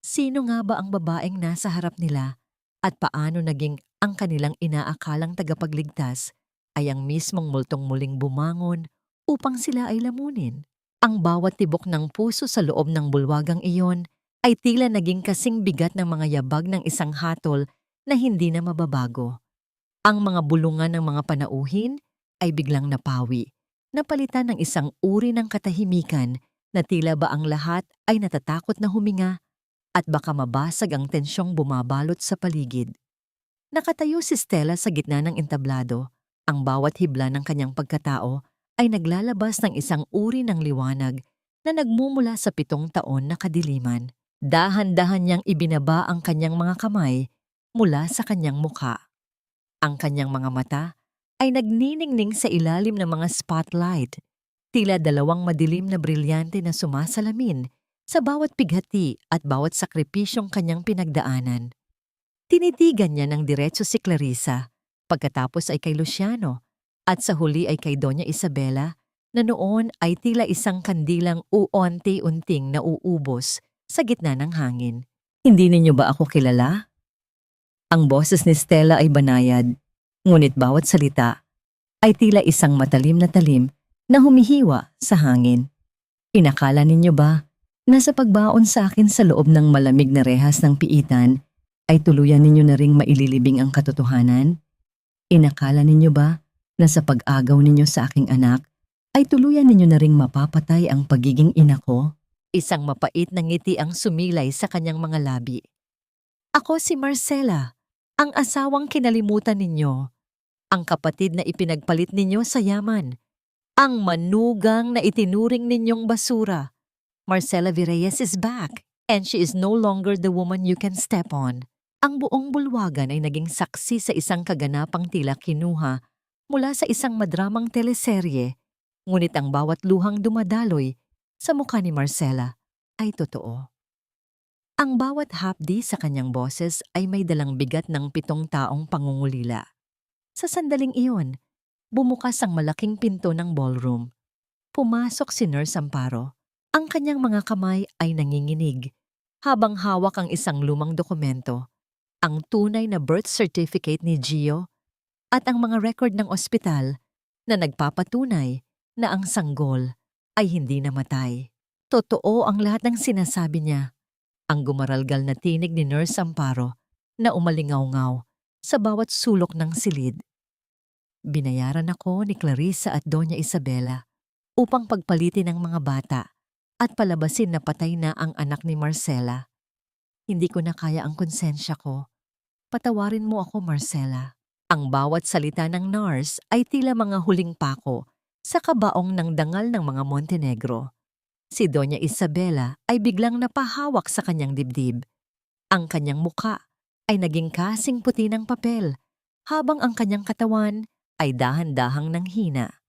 Sino nga ba ang babaeng nasa harap nila at paano naging ang kanilang inaakalang tagapagligtas ay ang mismong multong muling bumangon upang sila ay lamunin? Ang bawat tibok ng puso sa loob ng bulwagang iyon ay tila naging kasing bigat ng mga yabag ng isang hatol na hindi na mababago. Ang mga bulungan ng mga panauhin ay biglang napawi, napalitan ng isang uri ng katahimikan na tila ba ang lahat ay natatakot na huminga at baka mabasag ang tensyong bumabalot sa paligid. Nakatayo si Stella sa gitna ng entablado. Ang bawat hibla ng kanyang pagkatao ay naglalabas ng isang uri ng liwanag na nagmumula sa 7 taon na kadiliman. Dahan-dahan niyang ibinaba ang kanyang mga kamay mula sa kanyang mukha. Ang kanyang mga mata ay nagniningning sa ilalim ng mga spotlight, tila 2 madilim na brilyante na sumasalamin sa bawat pighati at bawat sakripisyong kanyang pinagdaanan. Tinitigan niya ng diretso si Clarissa, pagkatapos ay kay Luciano, at sa huli ay kay Doña Isabela na noon ay tila isang kandilang uunti-unting nauubos sa gitna ng hangin. Hindi ninyo ba ako kilala? Ang boses ni Stella ay banayad, ngunit bawat salita ay tila isang matalim na talim na humihiwa sa hangin. Inakala ninyo ba na sa pagbaon sa akin sa loob ng malamig na rehas ng piitan ay tuluyan ninyo na ring maililibing ang katotohanan? Inakala ninyo ba na sa pag-agaw ninyo sa aking anak ay tuluyan ninyo na ring mapapatay ang pagiging ina ko? Isang mapait na ngiti ang sumilay sa kanyang mga labi. Ako si Marcela, ang asawang kinalimutan ninyo, ang kapatid na ipinagpalit ninyo sa yaman, ang manugang na itinuring ninyong basura. Marcela Virreyes is back, and she is no longer the woman you can step on. Ang buong bulwagan ay naging saksi sa isang kaganapang tila kinuha mula sa isang madramang teleserye, ngunit ang bawat luhang dumadaloy sa mukha ni Marcela ay totoo. Ang bawat hapdi sa kanyang boses ay may dalang bigat ng 7 taong pangungulila. Sa sandaling iyon, bumukas ang malaking pinto ng ballroom. Pumasok si Nurse Amparo. Ang kanyang mga kamay ay nanginginig habang hawak ang isang lumang dokumento, ang tunay na birth certificate ni Gio at ang mga record ng ospital na nagpapatunay na ang sanggol ay hindi namatay. Totoo ang lahat ng sinasabi niya. Ang gumaralgal na tinig ni Nurse Amparo na umalingaw-ngaw sa bawat sulok ng silid. Binayaran ako ni Clarissa at Doña Isabela upang pagpalitin ang mga bata at palabasin na patay na ang anak ni Marcela. Hindi ko na kaya ang konsensya ko. Patawarin mo ako, Marcela. Ang bawat salita ng nurse ay tila mga huling pako sa kabaong ng dangal ng mga Montenegro. Si Doña Isabela ay biglang napahawak sa kanyang dibdib. Ang kanyang muka ay naging kasing puti ng papel, habang ang kanyang katawan ay dahan-dahang nanghina.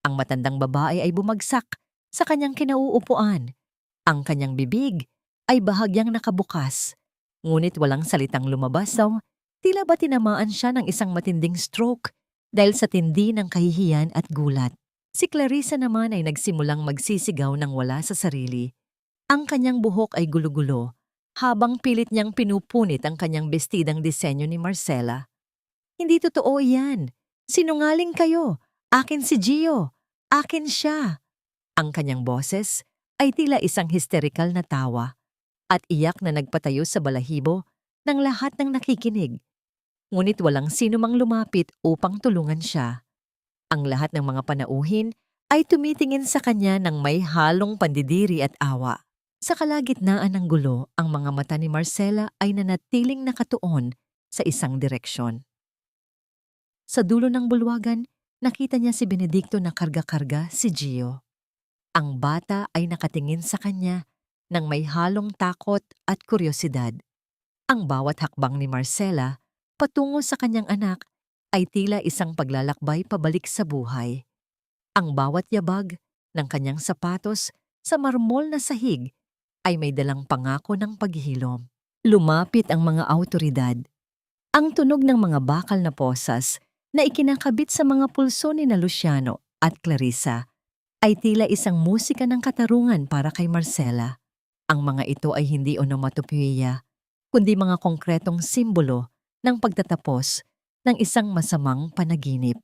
Ang matandang babae ay bumagsak sa kanyang kinauupuan. Ang kanyang bibig ay bahagyang nakabukas, ngunit walang salitang lumabas daw, tila ba tinamaan siya ng isang matinding stroke dahil sa tindi ng kahihiyan at gulat. Si Clarissa naman ay nagsimulang magsisigaw ng wala sa sarili. Ang kanyang buhok ay gulo-gulo, habang pilit niyang pinupunit ang kanyang bestidang disenyo ni Marcela. Hindi totoo yan. Sinungaling kayo! Akin si Gio! Akin siya! Ang kanyang boses ay tila isang hysterikal na tawa at iyak na nagpatayo sa balahibo ng lahat ng nakikinig. Ngunit walang sino mang lumapit upang tulungan siya. Ang lahat ng mga panauhin ay tumitingin sa kanya ng may halong pandidiri at awa. Sa kalagitnaan ng gulo, ang mga mata ni Marcela ay nanatiling nakatuon sa isang direksyon. Sa dulo ng bulwagan, nakita niya si Benedicto na karga-karga si Gio. Ang bata ay nakatingin sa kanya ng may halong takot at kuryosidad. Ang bawat hakbang ni Marcela patungo sa kanyang anak ay tila isang paglalakbay pabalik sa buhay. Ang bawat yabag ng kanyang sapatos sa marmol na sahig ay may dalang pangako ng paghihilom. Lumapit ang mga awtoridad. Ang tunog ng mga bakal na posas na ikinakabit sa mga pulso ni na Luciano at Clarissa ay tila isang musika ng katarungan para kay Marcela. Ang mga ito ay hindi onomatopoeia, kundi mga konkretong simbolo ng pagtatapos ng isang masamang panaginip.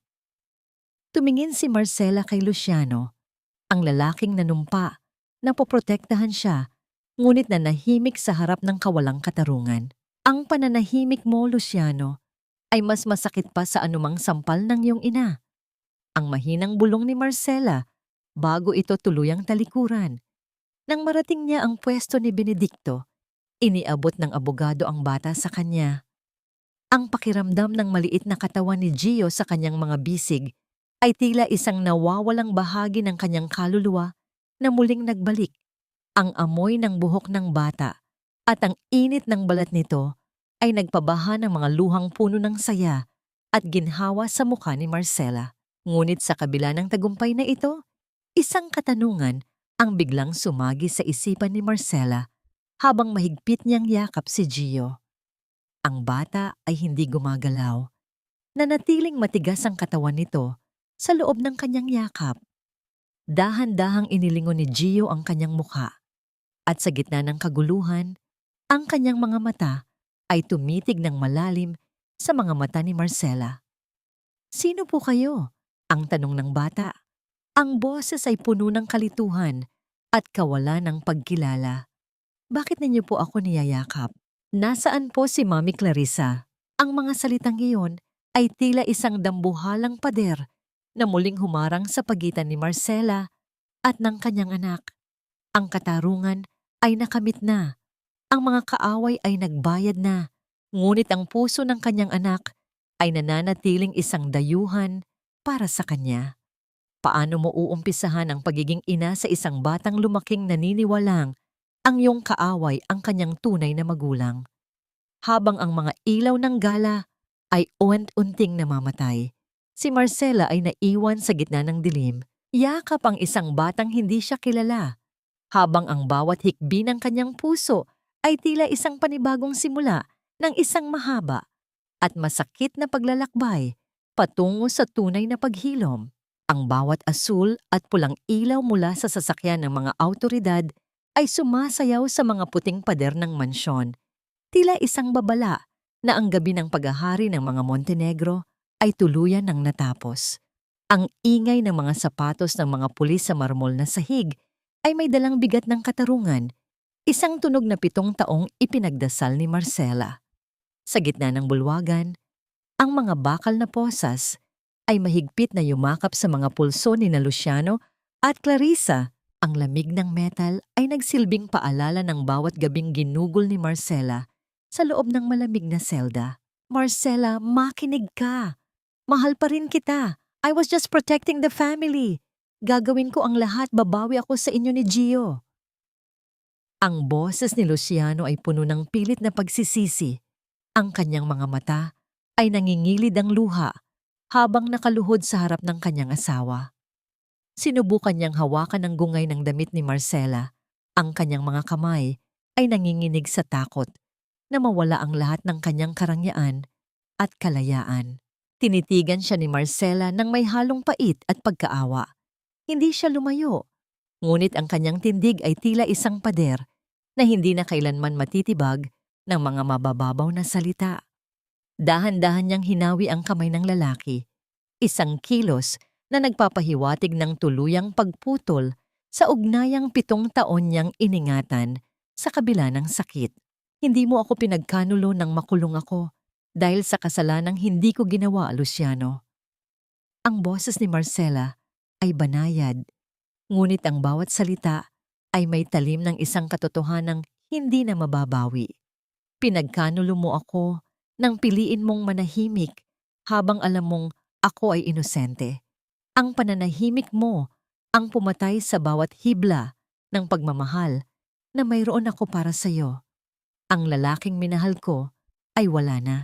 Tumingin si Marcela kay Luciano, ang lalaking nanumpa na poprotektahan siya, ngunit nanahimik sa harap ng kawalang katarungan. Ang pananahimik mo, Luciano, ay mas masakit pa sa anumang sampal ng iyong ina. Ang mahinang bulong ni Marcela bago ito tuluyang talikuran. Nang marating niya ang pwesto ni Benedicto, iniabot ng abogado ang bata sa kanya. Ang pakiramdam ng maliit na katawan ni Gio sa kanyang mga bisig ay tila isang nawawalang bahagi ng kanyang kaluluwa na muling nagbalik. Ang amoy ng buhok ng bata at ang init ng balat nito ay nagpabaha ng mga luhang puno ng saya at ginhawa sa mukha ni Marcela. Ngunit sa kabila ng tagumpay na ito, isang katanungan ang biglang sumagi sa isipan ni Marcela habang mahigpit niyang yakap si Gio. Ang bata ay hindi gumagalaw. Nanatiling matigas ang katawan nito sa loob ng kanyang yakap. Dahan-dahang inilingon ni Gio ang kanyang mukha. At sa gitna ng kaguluhan, ang kanyang mga mata ay tumitig ng malalim sa mga mata ni Marcela. "Sino po kayo?" ang tanong ng bata. Ang boses ay puno ng kalituhan at kawalan ng pagkilala. "Bakit ninyo po ako niyayakap? Nasaan po si Mami Clarissa?" Ang mga salitang iyon ay tila isang dambuhalang pader na muling humarang sa pagitan ni Marcela at ng kanyang anak. Ang katarungan ay nakamit na. Ang mga kaaway ay nagbayad na. Ngunit ang puso ng kanyang anak ay nananatiling isang dayuhan para sa kanya. Paano mo uumpisahan ang pagiging ina sa isang batang lumaking naniniwalang ang iyong kaaway ang kanyang tunay na magulang? Habang ang mga ilaw ng gala ay unti-unting namamatay, si Marcela ay naiwan sa gitna ng dilim. Yakap ang isang batang hindi siya kilala, habang ang bawat hikbi ng kanyang puso ay tila isang panibagong simula ng isang mahaba at masakit na paglalakbay patungo sa tunay na paghilom. Ang bawat asul at pulang ilaw mula sa sasakyan ng mga awtoridad ay sumasayaw sa mga puting pader ng mansyon. Tila isang babala na ang gabi ng paghahari ng mga Montenegro ay tuluyan ng natapos. Ang ingay ng mga sapatos ng mga pulis sa marmol na sahig ay may dalang bigat ng katarungan, isang tunog na 7 taong ipinagdasal ni Marcela. Sa gitna ng bulwagan, ang mga bakal na posas ay mahigpit na yumakap sa mga pulso ni na Luciano at Clarissa. Ang lamig ng metal ay nagsilbing paalala ng bawat gabing ginugol ni Marcela sa loob ng malamig na selda. "Marcela, makinig ka. Mahal pa rin kita. I was just protecting the family. Gagawin ko ang lahat, babawi ako sa inyo ni Gio." Ang boses ni Luciano ay puno ng pilit na pagsisisi. Ang kanyang mga mata ay nangingilid ang luha habang nakaluhod sa harap ng kanyang asawa. Sinubukan niyang hawakan ang gungay ng damit ni Marcela. Ang kanyang mga kamay ay nanginginig sa takot na mawala ang lahat ng kanyang karangyaan at kalayaan. Tinitigan siya ni Marcela ng may halong pait at pagkaawa. Hindi siya lumayo, ngunit ang kanyang tindig ay tila isang pader na hindi na kailanman matitibag ng mga mabababaw na salita. Dahan-dahan niyang hinawi ang kamay ng lalaki. Isang kilos na nagpapahiwatig ng tuluyang pagputol sa ugnayang 7 taon niyang iningatan sa kabila ng sakit. Hindi mo ako pinagkanulo nang makulong ako dahil sa kasalanang hindi ko ginawa, Luciano. Ang boses ni Marcela ay banayad, ngunit ang bawat salita ay may talim ng isang katotohanang hindi na mababawi. Pinagkanulo mo ako nang piliin mong manahimik habang alam mong ako ay inosente. Ang pananahimik mo ang pumatay sa bawat hibla ng pagmamahal na mayroon ako para sa iyo. Ang lalaking minahal ko ay wala na.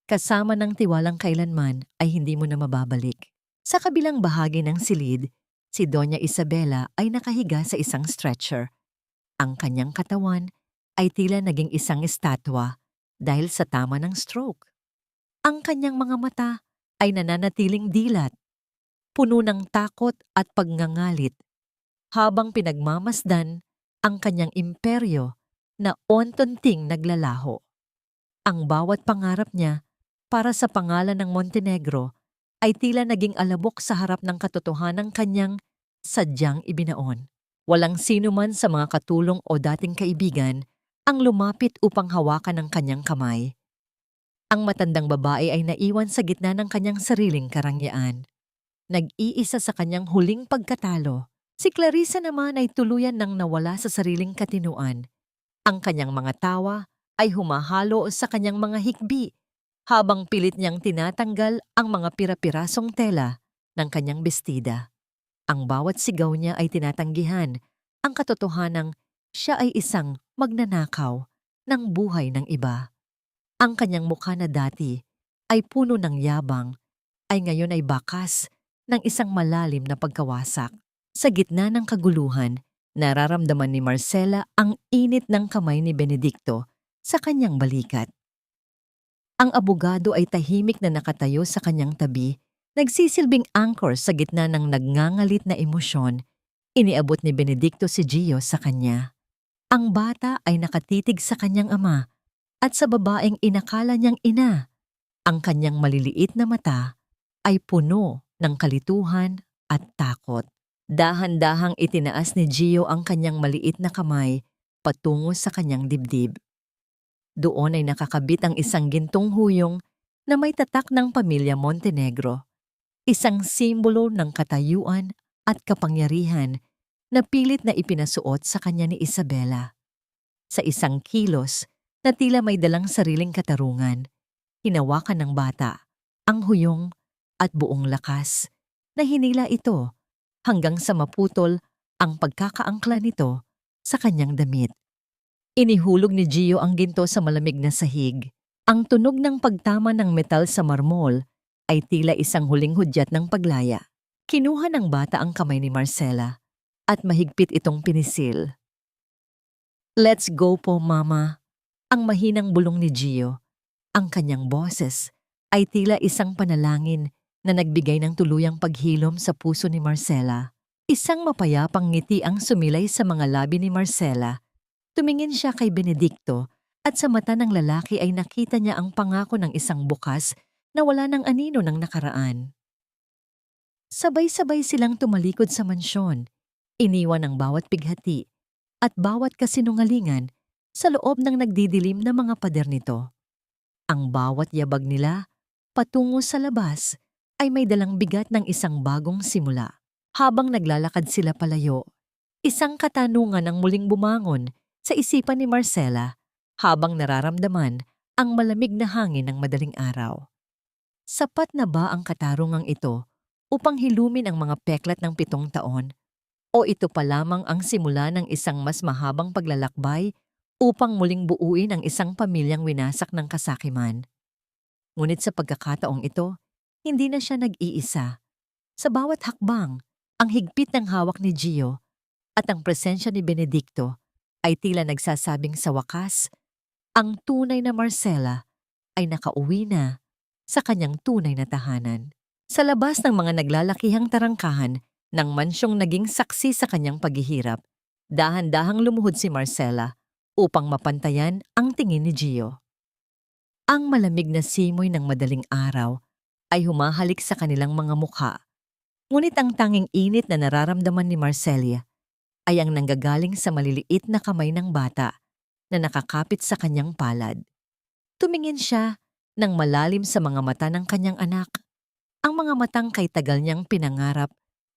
Kasama ng tiwalang kailanman ay hindi mo na mababalik. Sa kabilang bahagi ng silid, si Doña Isabela ay nakahiga sa isang stretcher. Ang kanyang katawan ay tila naging isang estatwa dahil sa tama ng stroke. Ang kanyang mga mata ay nananatiling dilat, puno ng takot at pagngangalit, habang pinagmamasdan ang kanyang imperyo na ontunting naglalaho. Ang bawat pangarap niya para sa pangalan ng Montenegro ay tila naging alabok sa harap ng katotohanang kanyang sadyang ibinaon. Walang sino man sa mga katulong o dating kaibigan ang lumapit upang hawakan ang kanyang kamay. Ang matandang babae ay naiwan sa gitna ng kanyang sariling karangyaan. Nag-iisa sa kanyang huling pagkatalo. Si Clarissa naman ay tuluyan nang nawala sa sariling katinuan. Ang kanyang mga tawa ay humahalo sa kanyang mga hikbi habang pilit niyang tinatanggal ang mga pira-pirasong tela ng kanyang bestida. Ang bawat sigaw niya ay tinatanggihan ang katotohanang siya ay isang magnanakaw ng buhay ng iba. Ang kanyang mukha na dati ay puno ng yabang ay ngayon ay bakas ng isang malalim na pagkawasak. Sa gitna ng kaguluhan, nararamdaman ni Marcela ang init ng kamay ni Benedicto sa kanyang balikat. Ang abogado ay tahimik na nakatayo sa kanyang tabi, nagsisilbing anchor sa gitna ng nagngangalit na emosyon. Iniabot ni Benedicto si Gio sa kanya. Ang bata ay nakatitig sa kanyang ama at sa babaeng inakala niyang ina. Ang kanyang maliliit na mata ay puno ng kalituhan at takot. Dahan-dahang itinaas ni Gio ang kanyang maliit na kamay patungo sa kanyang dibdib. Doon ay nakakabit ang isang gintong huyong na may tatak ng pamilya Montenegro, isang simbolo ng katayuan at kapangyarihan na pilit na ipinasuot sa kanya ni Isabela. Sa isang kilos na tila may dalang sariling katarungan, hinawakan ng bata ang huyong at buong lakas na hinila ito hanggang sa maputol ang pagkakaangkla nito sa kanyang damit. Inihulog ni Gio ang ginto sa malamig na sahig. Ang tunog ng pagtama ng metal sa marmol ay tila isang huling hudyat ng paglaya. Kinuha ng bata ang kamay ni Marcela at mahigpit itong pinisil. "Let's go po, Mama." Ang mahinang bulong ni Gio. Ang kanyang boses ay tila isang panalangin na nagbigay ng tuluyang paghilom sa puso ni Marcela. Isang mapayapang ngiti ang sumilay sa mga labi ni Marcela. Tumingin siya kay Benedicto at sa mata ng lalaki ay nakita niya ang pangako ng isang bukas na wala ng anino ng nakaraan. Sabay-sabay silang tumalikod sa mansyon, iniwan ang bawat pighati at bawat kasinungalingan sa loob ng nagdidilim na mga pader nito. Ang bawat yabag nila patungo sa labas ay may dalang bigat ng isang bagong simula. Habang naglalakad sila palayo, isang katanungan ang muling bumangon sa isipan ni Marcela habang nararamdaman ang malamig na hangin ng madaling araw. Sapat na ba ang katarungang ito upang hilumin ang mga peklat ng 7 taon? O ito pa lamang ang simula ng isang mas mahabang paglalakbay upang muling buuin ang isang pamilyang winasak ng kasakiman? Ngunit sa pagkakataong ito, hindi na siya nag-iisa. Sa bawat hakbang, ang higpit ng hawak ni Gio at ang presensya ni Benedicto ay tila nagsasabing sa wakas, ang tunay na Marcela ay nakauwi na sa kanyang tunay na tahanan. Sa labas ng mga naglalakihang tarangkahan ng mansyong naging saksi sa kanyang paghihirap, dahan-dahang lumuhod si Marcela upang mapantayan ang tingin ni Gio. Ang malamig na simoy ng madaling araw ay humahalik sa kanilang mga mukha. Ngunit ang tanging init na nararamdaman ni Marcelia ay ang nanggagaling sa maliliit na kamay ng bata na nakakapit sa kanyang palad. Tumingin siya ng malalim sa mga mata ng kanyang anak, ang mga matang kay tagal niyang pinangarap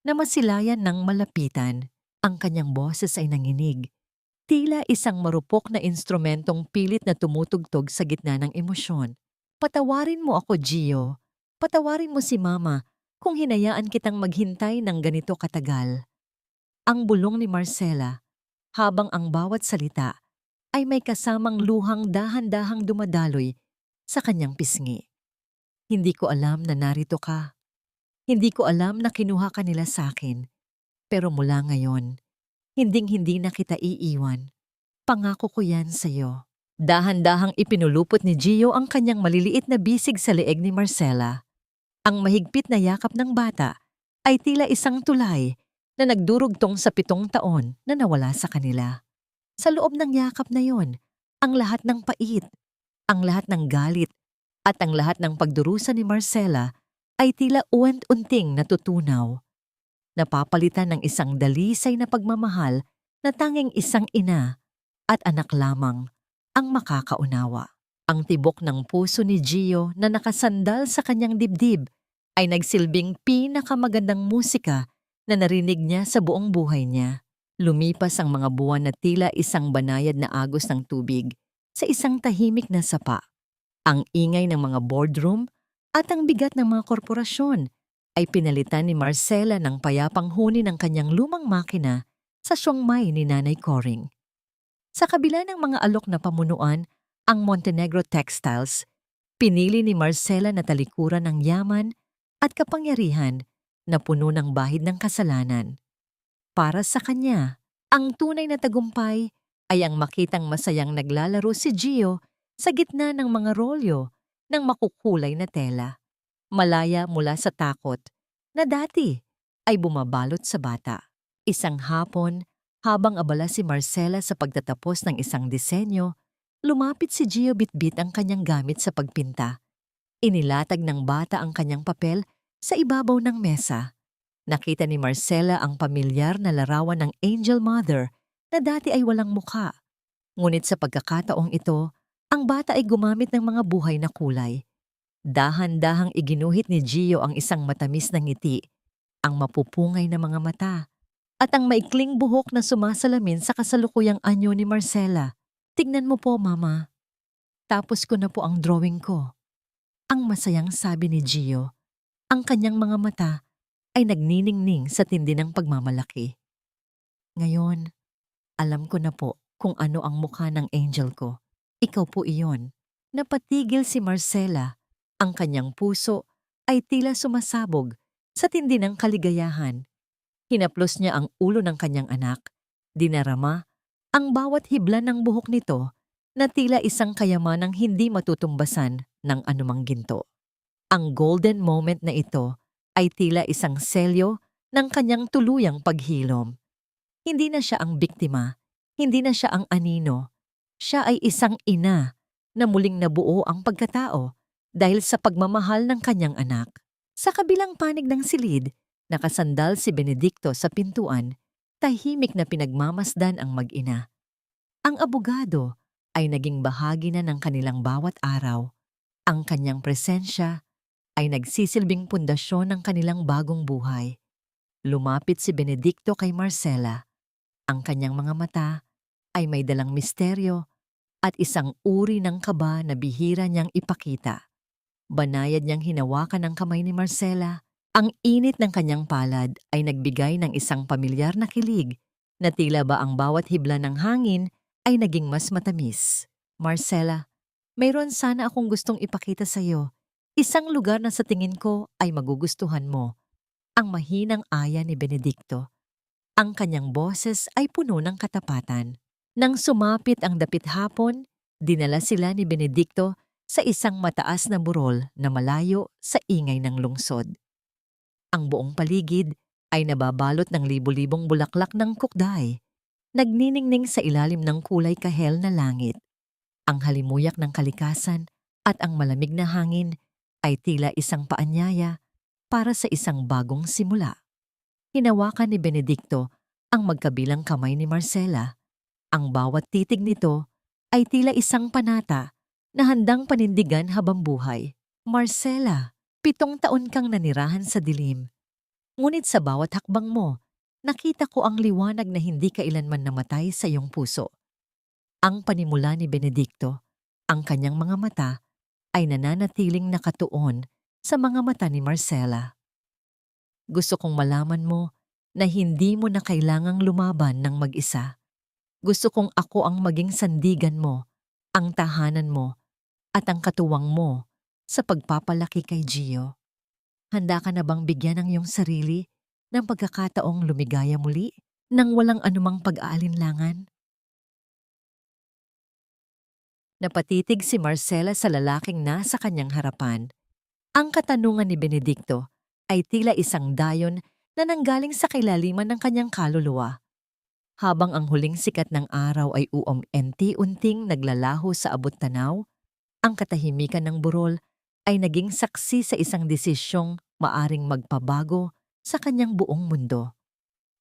na masilayan ng malapitan. Ang kanyang boses ay nanginig, tila isang marupok na instrumentong pilit na tumutugtog sa gitna ng emosyon. Patawarin mo ako, Gio. Patawarin mo si Mama kung hinayaan kitang maghintay ng ganito katagal. Ang bulong ni Marcela, habang ang bawat salita ay may kasamang luhang dahan-dahang dumadaloy sa kanyang pisngi. Hindi ko alam na narito ka. Hindi ko alam na kinuha ka nila sa akin. Pero mula ngayon, hinding-hindi na kita iiwan. Pangako ko yan sa'yo. Dahan-dahang ipinulupot ni Gio ang kanyang maliliit na bisig sa leeg ni Marcela. Ang mahigpit na yakap ng bata ay tila isang tulay na nagdurugtong sa 7 taon na nawala sa kanila. Sa loob ng yakap na yon, ang lahat ng pait, ang lahat ng galit, at ang lahat ng pagdurusa ni Marcela ay tila uwent-unting natutunaw. Napapalitan ng isang dalisay na pagmamahal na tanging isang ina at anak lamang ang makakaunawa. Ang tibok ng puso ni Gio na nakasandal sa kanyang dibdib ay nagsilbing pinakamagandang musika na narinig niya sa buong buhay niya. Lumipas ang mga buwan na tila isang banayad na agos ng tubig sa isang tahimik na sapa. Ang ingay ng mga boardroom at ang bigat ng mga korporasyon ay pinalitan ni Marcela ng payapang huni ng kanyang lumang makina sa siyongmay ni Nanay Coring. Sa kabila ng mga alok na pamunuan, ang Montenegro Textiles, pinili ni Marcela na talikuran ng yaman at kapangyarihan na puno ng bahid ng kasalanan. Para sa kanya, ang tunay na tagumpay ay ang makitang masayang naglalaro si Gio sa gitna ng mga rolyo ng makukulay na tela. Malaya mula sa takot na dati ay bumabalot sa bata. Isang hapon, habang abala si Marcela sa pagtatapos ng isang disenyo, lumapit si Gio bitbit ang kanyang gamit sa pagpinta. Inilatag ng bata ang kanyang papel sa ibabaw ng mesa. Nakita ni Marcela ang pamilyar na larawan ng Angel Mother na dati ay walang mukha. Ngunit sa pagkakataong ito, ang bata ay gumamit ng mga buhay na kulay. Dahan-dahang iginuhit ni Gio ang isang matamis na ngiti, ang mapupungay na mga mata, at ang maikling buhok na sumasalamin sa kasalukuyang anyo ni Marcela. Tignan mo po, Mama. Tapos ko na po ang drawing ko. Ang masayang sabi ni Gio. Ang kanyang mga mata ay nagniningning sa tindi ng pagmamalaki. Ngayon, alam ko na po kung ano ang mukha ng angel ko. Ikaw po iyon. Napatigil si Marcela. Ang kanyang puso ay tila sumasabog sa tindi ng kaligayahan. Hinaplos niya ang ulo ng kanyang anak. Dinarama ang bawat hibla ng buhok nito na tila isang kayamanang hindi matutumbasan ng anumang ginto. Ang golden moment na ito ay tila isang selyo ng kanyang tuluyang paghilom. Hindi na siya ang biktima, hindi na siya ang anino. Siya ay isang ina na muling nabuo ang pagkatao dahil sa pagmamahal ng kanyang anak. Sa kabilang panig ng silid, nakasandal si Benedicto sa pintuan, tahimik na pinagmamasdan ang mag-ina. Ang abogado ay naging bahagi na ng kanilang bawat araw. Ang kanyang presensya ay nagsisilbing pundasyon ng kanilang bagong buhay. Lumapit si Benedicto kay Marcela. Ang kanyang mga mata ay may dalang misteryo at isang uri ng kaba na bihira niyang ipakita. Banayad niyang hinawakan ang kamay ni Marcela. Ang init ng kanyang palad ay nagbigay ng isang pamilyar na kilig na tila ba ang bawat hibla ng hangin ay naging mas matamis. Marcela, mayroon sana akong gustong ipakita sa iyo. Isang lugar na sa tingin ko ay magugustuhan mo. Ang mahinang aya ni Benedicto. Ang kanyang boses ay puno ng katapatan. Nang sumapit ang dapit hapon, dinala sila ni Benedicto sa isang mataas na burol na malayo sa ingay ng lungsod. Ang buong paligid ay nababalot ng libu-libong bulaklak ng kukday, nagniningning sa ilalim ng kulay kahel na langit. Ang halimuyak ng kalikasan at ang malamig na hangin ay tila isang paanyaya para sa isang bagong simula. Hinawakan ni Benedicto ang magkabilang kamay ni Marcela. Ang bawat titig nito ay tila isang panata na handang panindigan habang buhay. Marcela, 7 taon kang nanirahan sa dilim. Ngunit sa bawat hakbang mo, nakita ko ang liwanag na hindi kailanman namatay sa iyong puso. Ang panimula ni Benedicto, ang kanyang mga mata, ay nananatiling nakatuon sa mga mata ni Marcela. Gusto kong malaman mo na hindi mo na kailangang lumaban ng mag-isa. Gusto kong ako ang maging sandigan mo, ang tahanan mo, at ang katuwang mo sa pagpapalaki kay Gio. Handa ka na bang bigyan ng iyong sarili ng pagkakataong lumigaya muli nang walang anumang pag-aalinlangan? Napatitig si Marcela sa lalaking nasa kanyang harapan. Ang katanungan ni Benedicto ay tila isang dayon na nanggaling sa kilaliman ng kanyang kaluluwa. Habang ang huling sikat ng araw ay unti-unting naglalaho sa abot-tanaw, ang katahimikan ng burol ay naging saksi sa isang desisyong maaring magpabago sa kanyang buong mundo.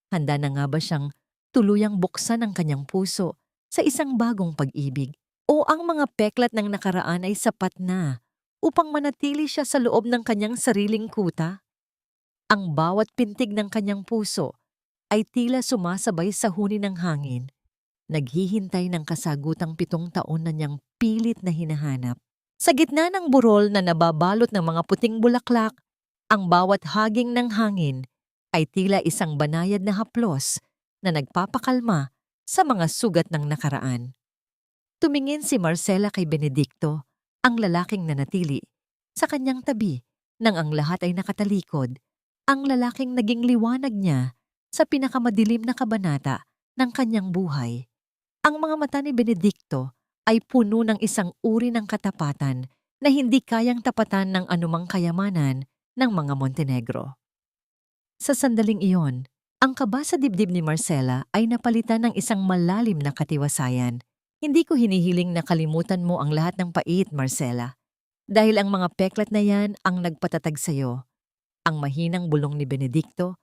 Handa na nga ba siyang tuluyang buksan ang kanyang puso sa isang bagong pag-ibig? O ang mga peklat ng nakaraan ay sapat na upang manatili siya sa loob ng kanyang sariling kuta? Ang bawat pintig ng kanyang puso ay tila sumasabay sa huni ng hangin, naghihintay ng kasagutang 7 taon na niyang pilit na hinahanap. Sa gitna ng burol na nababalot ng mga puting bulaklak, ang bawat haging ng hangin ay tila isang banayad na haplos na nagpapakalma sa mga sugat ng nakaraan. Tumingin si Marcela kay Benedicto, ang lalaking nanatili, sa kanyang tabi nang ang lahat ay nakatalikod, ang lalaking naging liwanag niya sa pinakamadilim na kabanata ng kanyang buhay. Ang mga mata ni Benedicto ay puno ng isang uri ng katapatan na hindi kayang tapatan ng anumang kayamanan ng mga Montenegro. Sa sandaling iyon, ang kaba sa dibdib ni Marcela ay napalitan ng isang malalim na katiwasayan. Hindi ko hinihiling na kalimutan mo ang lahat ng pait, Marcela. Dahil ang mga peklat na yan ang nagpatatag sa'yo. Ang mahinang bulong ni Benedicto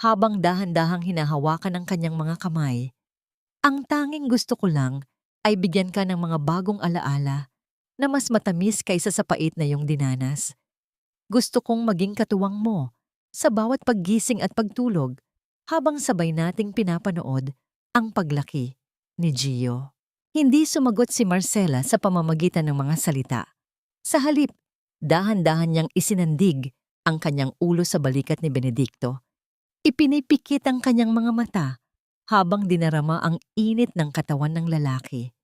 habang dahan-dahang hinahawakan ang kanyang mga kamay. Ang tanging gusto ko lang ay bigyan ka ng mga bagong alaala na mas matamis kaysa sa pait na iyong dinanas. Gusto kong maging katuwang mo sa bawat paggising at pagtulog habang sabay nating pinapanood ang paglaki ni Gio. Hindi sumagot si Marcela sa pamamagitan ng mga salita. Sa halip, dahan-dahan niyang isinandig ang kanyang ulo sa balikat ni Benedicto. Ipinipikit ang kanyang mga mata habang dinarama ang init ng katawan ng lalaki.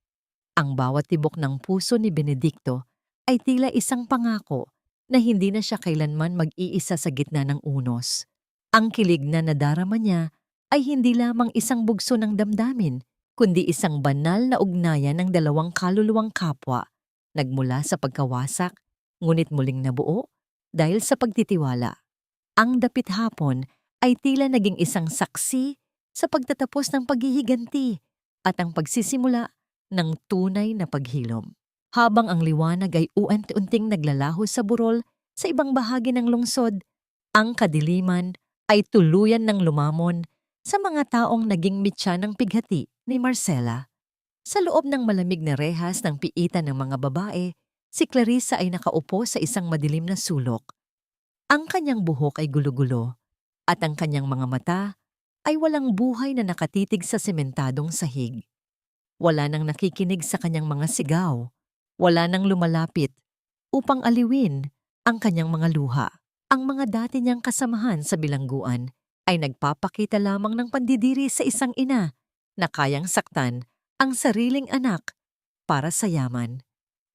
Ang bawat tibok ng puso ni Benedicto ay tila isang pangako na hindi na siya kailanman mag-iisa sa gitna ng unos. Ang kilig na nadarama niya ay hindi lamang isang bugso ng damdamin, kundi isang banal na ugnayan ng dalawang kaluluwang kapwa, nagmula sa pagkawasak, ngunit muling nabuo dahil sa pagtitiwala. Ang dapit hapon ay tila naging isang saksi sa pagtatapos ng paghihiganti at ang pagsisimula ng tunay na paghilom. Habang ang liwanag ay unti-unting naglalaho sa burol sa ibang bahagi ng lungsod, ang kadiliman ay tuluyan ng lumamon sa mga taong naging mitya ng pighati ni Marcela. Sa loob ng malamig na rehas ng piitan ng mga babae, si Clarissa ay nakaupo sa isang madilim na sulok. Ang kanyang buhok ay gulo-gulo at ang kanyang mga mata ay walang buhay na nakatitig sa sementadong sahig. Wala nang nakikinig sa kanyang mga sigaw. Wala nang lumalapit upang aliwin ang kanyang mga luha. Ang mga dati niyang kasamahan sa bilangguan ay nagpapakita lamang ng pandidiri sa isang ina na kayang saktan ang sariling anak para sa yaman.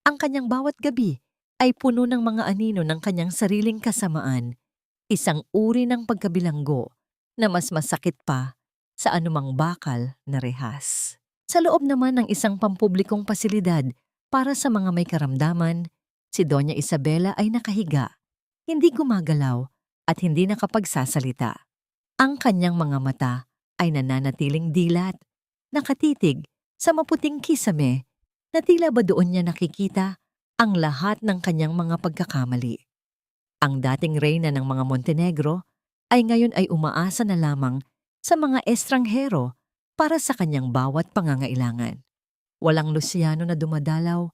Ang kanyang bawat gabi ay puno ng mga anino ng kanyang sariling kasamaan, isang uri ng pagkabilanggo na mas masakit pa sa anumang bakal na rehas. Sa loob naman ng isang pampublikong pasilidad para sa mga may karamdaman, si Doña Isabela ay nakahiga, hindi gumagalaw at hindi nakapagsasalita. Ang kanyang mga mata ay nananatiling dilat, nakatitig sa maputing kisame na tila ba doon niya nakikita ang lahat ng kanyang mga pagkakamali. Ang dating reyna ng mga Montenegro ay ngayon ay umaasa na lamang sa mga estranghero para sa kanyang bawat pangangailangan. Walang Luciano na dumadalaw,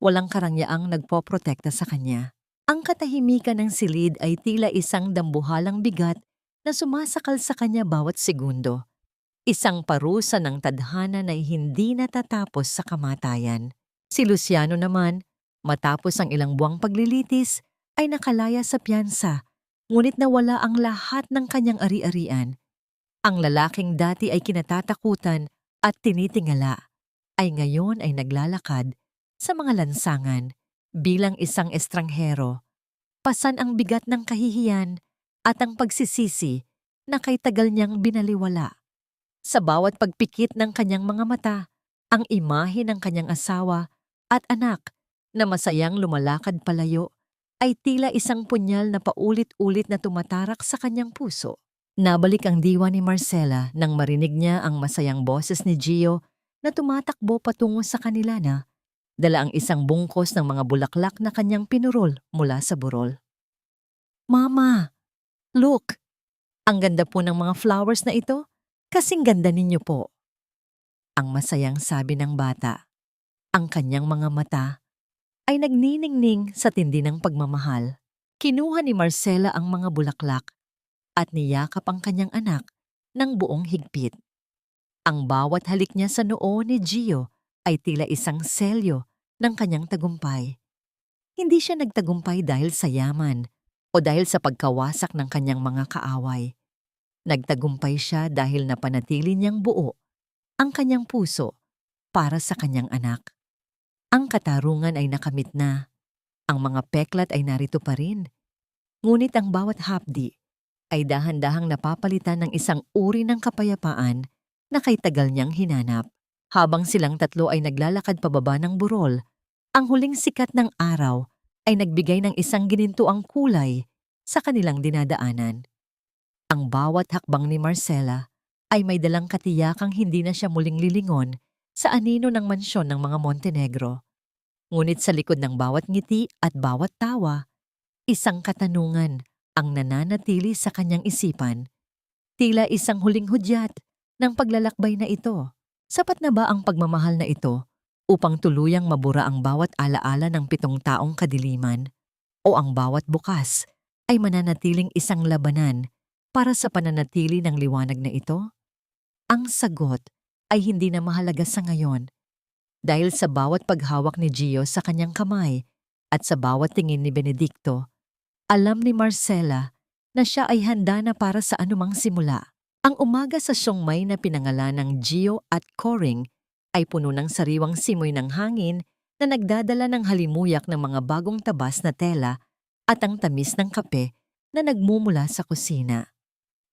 walang karangyaang nagpoprotekta sa kanya. Ang katahimikan ng silid ay tila isang dambuhalang bigat na sumasakal sa kanya bawat segundo. Isang parusa ng tadhana na hindi natatapos sa kamatayan. Si Luciano naman, matapos ang ilang buwang paglilitis, ay nakalaya sa piyansa, ngunit nawala ang lahat ng kanyang ari-arian. Ang lalaking dati ay kinatatakutan at tinitingala, ay ngayon ay naglalakad sa mga lansangan bilang isang estranghero. Pasan ang bigat ng kahihiyan at ang pagsisisi na kay tagal niyang binaliwala. Sa bawat pagpikit ng kanyang mga mata, ang imahe ng kanyang asawa at anak na masayang lumalakad palayo ay tila isang punyal na paulit-ulit na tumatarak sa kanyang puso. Nabalik ang diwa ni Marcela nang marinig niya ang masayang boses ni Gio na tumatakbo patungo sa kanila na dala ang isang bungkos ng mga bulaklak na kanyang pinurol mula sa burol. "Mama, look! Ang ganda po ng mga flowers na ito. Kasing ganda ninyo po." Ang masayang sabi ng bata. Ang kanyang mga mata ay nagniningning sa tindi ng pagmamahal. Kinuha ni Marcela ang mga bulaklak at niyakap ang kanyang anak ng buong higpit. Ang bawat halik niya sa noo ni Gio ay tila isang selyo ng kanyang tagumpay. Hindi siya nagtagumpay dahil sa yaman o dahil sa pagkawasak ng kanyang mga kaaway. Nagtagumpay siya dahil napanatili niyang buo ang kanyang puso para sa kanyang anak. Ang katarungan ay nakamit na. Ang mga peklat ay narito pa rin. Ngunit ang bawat hapdi ay dahan-dahang napapalitan ng isang uri ng kapayapaan na kay tagal niyang hinanap. Habang silang tatlo ay naglalakad pababa ng burol, ang huling sikat ng araw ay nagbigay ng isang ginintuang kulay sa kanilang dinadaanan. Ang bawat hakbang ni Marcela ay may dalang katiyakang hindi na siya muling lilingon sa anino ng mansyon ng mga Montenegro. Ngunit sa likod ng bawat ngiti at bawat tawa, isang katanungan ang nananatili sa kanyang isipan. Tila isang huling hudyat ng paglalakbay na ito. Sapat na ba ang pagmamahal na ito upang tuluyang mabura ang bawat alaala ng 7 taong kadiliman? O ang bawat bukas ay mananatiling isang labanan para sa pananatili ng liwanag na ito? Ang sagot ay hindi na mahalaga sa ngayon dahil sa bawat paghawak ni Gio sa kanyang kamay at sa bawat tingin ni Benedicto, alam ni Marcela na siya ay handa na para sa anumang simula. Ang umaga sa siongmay na pinangalan ng Gio at Coring ay puno ng sariwang simoy ng hangin na nagdadala ng halimuyak ng mga bagong tabas na tela at ang tamis ng kape na nagmumula sa kusina.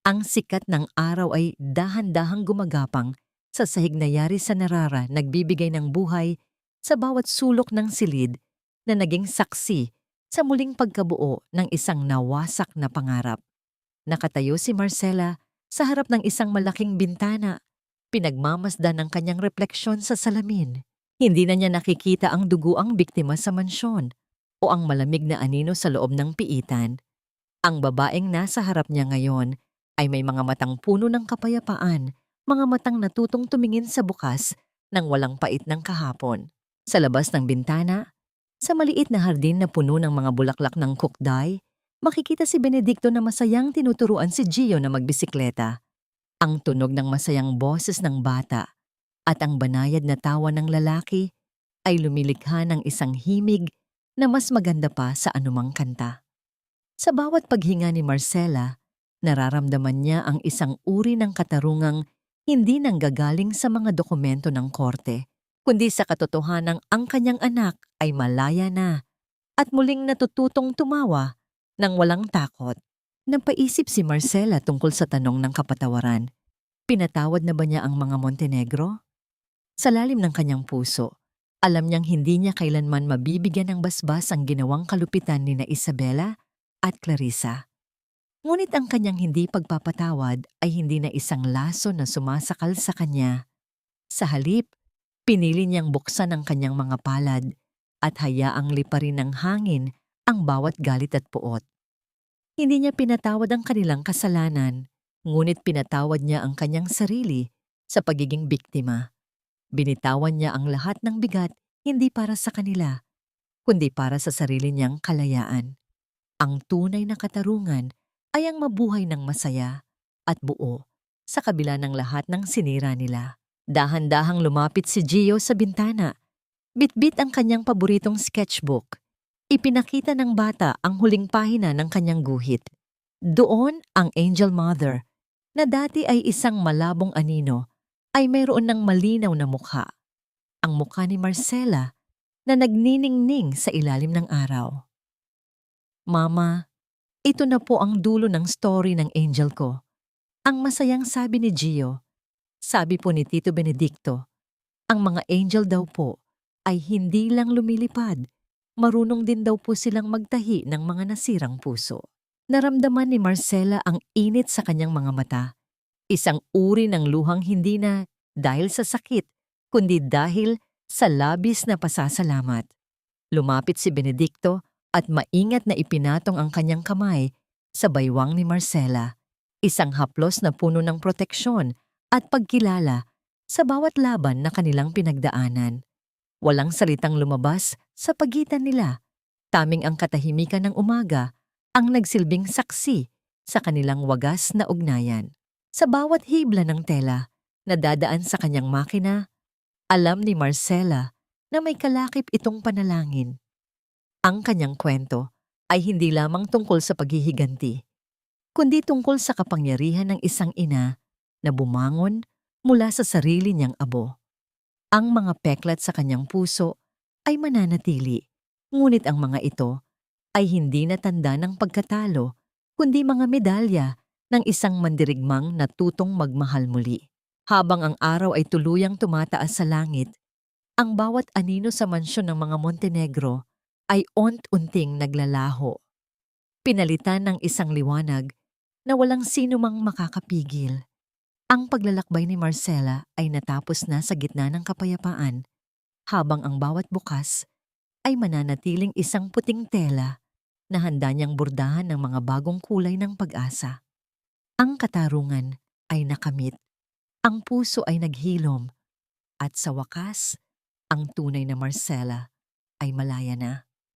Ang sikat ng araw ay dahan-dahang gumagapang sa sahig na yari sa narara, nagbibigay ng buhay sa bawat sulok ng silid na naging saksi sa muling pagkabuo ng isang nawasak na pangarap. Nakatayo si Marcela sa harap ng isang malaking bintana, pinagmamasdan ng kanyang refleksyon sa salamin. Hindi na niya nakikita ang duguang biktima sa mansyon o ang malamig na anino sa loob ng piitan. Ang babaeng nasa harap niya ngayon ay may mga matang puno ng kapayapaan, mga matang natutong tumingin sa bukas ng walang pait ng kahapon. Sa labas ng bintana, sa maliit na hardin na puno ng mga bulaklak ng kukday, makikita si Benedicto na masayang tinuturuan si Gio na magbisikleta. Ang tunog ng masayang boses ng bata at ang banayad na tawa ng lalaki ay lumilikha ng isang himig na mas maganda pa sa anumang kanta. Sa bawat paghinga ni Marcela, nararamdaman niya ang isang uri ng katarungang hindi nanggagaling sa mga dokumento ng korte, kundi sa katotohanang ang kanyang anak ay malaya na at muling natututong tumawa ng walang takot. Napaisip si Marcela tungkol sa tanong ng kapatawaran. Pinatawad na ba niya ang mga Montenegro? Sa lalim ng kanyang puso, alam niyang hindi niya kailanman mabibigyan ng basbas ang ginawang kalupitan ni na Isabela at Clarissa. Ngunit ang kanyang hindi pagpapatawad ay hindi na isang laso na sumasakal sa kanya. Sa halip, pinili niyang buksan ang kanyang mga palad at hayaang liparin ng hangin ang bawat galit at puot. Hindi niya pinatawad ang kanilang kasalanan, ngunit pinatawad niya ang kanyang sarili sa pagiging biktima. Binitawan niya ang lahat ng bigat hindi para sa kanila, kundi para sa sarili niyang kalayaan. Ang tunay na katarungan ay ang mabuhay ng masaya at buo sa kabila ng lahat ng sinira nila. Dahan-dahang lumapit si Gio sa bintana. Bitbit ang kanyang paboritong sketchbook. Ipinakita ng bata ang huling pahina ng kanyang guhit. Doon ang Angel Mother, na dati ay isang malabong anino, ay mayroon ng malinaw na mukha. Ang mukha ni Marcela na nagniningning sa ilalim ng araw. Mama, ito na po ang dulo ng story ng angel ko. Ang masayang sabi ni Gio. Sabi po ni Tito Benedicto, ang mga angel daw po ay hindi lang lumilipad, marunong din daw po silang magtahi ng mga nasirang puso. Naramdaman ni Marcela ang init sa kanyang mga mata. Isang uri ng luhang hindi na dahil sa sakit, kundi dahil sa labis na pasasalamat. Lumapit si Benedicto at maingat na ipinatong ang kanyang kamay sa baywang ni Marcela. Isang haplos na puno ng proteksyon at pagkilala sa bawat laban na kanilang pinagdaanan. Walang salitang lumabas sa pagitan nila. Taming ang katahimikan ng umaga ang nagsilbing saksi sa kanilang wagas na ugnayan. Sa bawat hibla ng tela na dadaan sa kanyang makina, alam ni Marcela na may kalakip itong panalangin. Ang kanyang kwento ay hindi lamang tungkol sa paghihiganti, kundi tungkol sa kapangyarihan ng isang ina na bumangon mula sa sarili niyang abo. Ang mga peklat sa kanyang puso ay mananatili, ngunit ang mga ito ay hindi na tanda ng pagkatalo, kundi mga medalya ng isang mandirigmang natutong magmahal muli. Habang ang araw ay tuluyang tumataas sa langit, ang bawat anino sa mansyon ng mga Montenegro ay unti-unting naglalaho. Pinalitan ng isang liwanag na walang sino mang makakapigil. Ang paglalakbay ni Marcela ay natapos na sa gitna ng kapayapaan, habang ang bawat bukas ay mananatiling isang puting tela na handa niyang bordahan ng mga bagong kulay ng pag-asa. Ang katarungan ay nakamit, ang puso ay naghilom, at sa wakas, ang tunay na Marcela ay malaya na.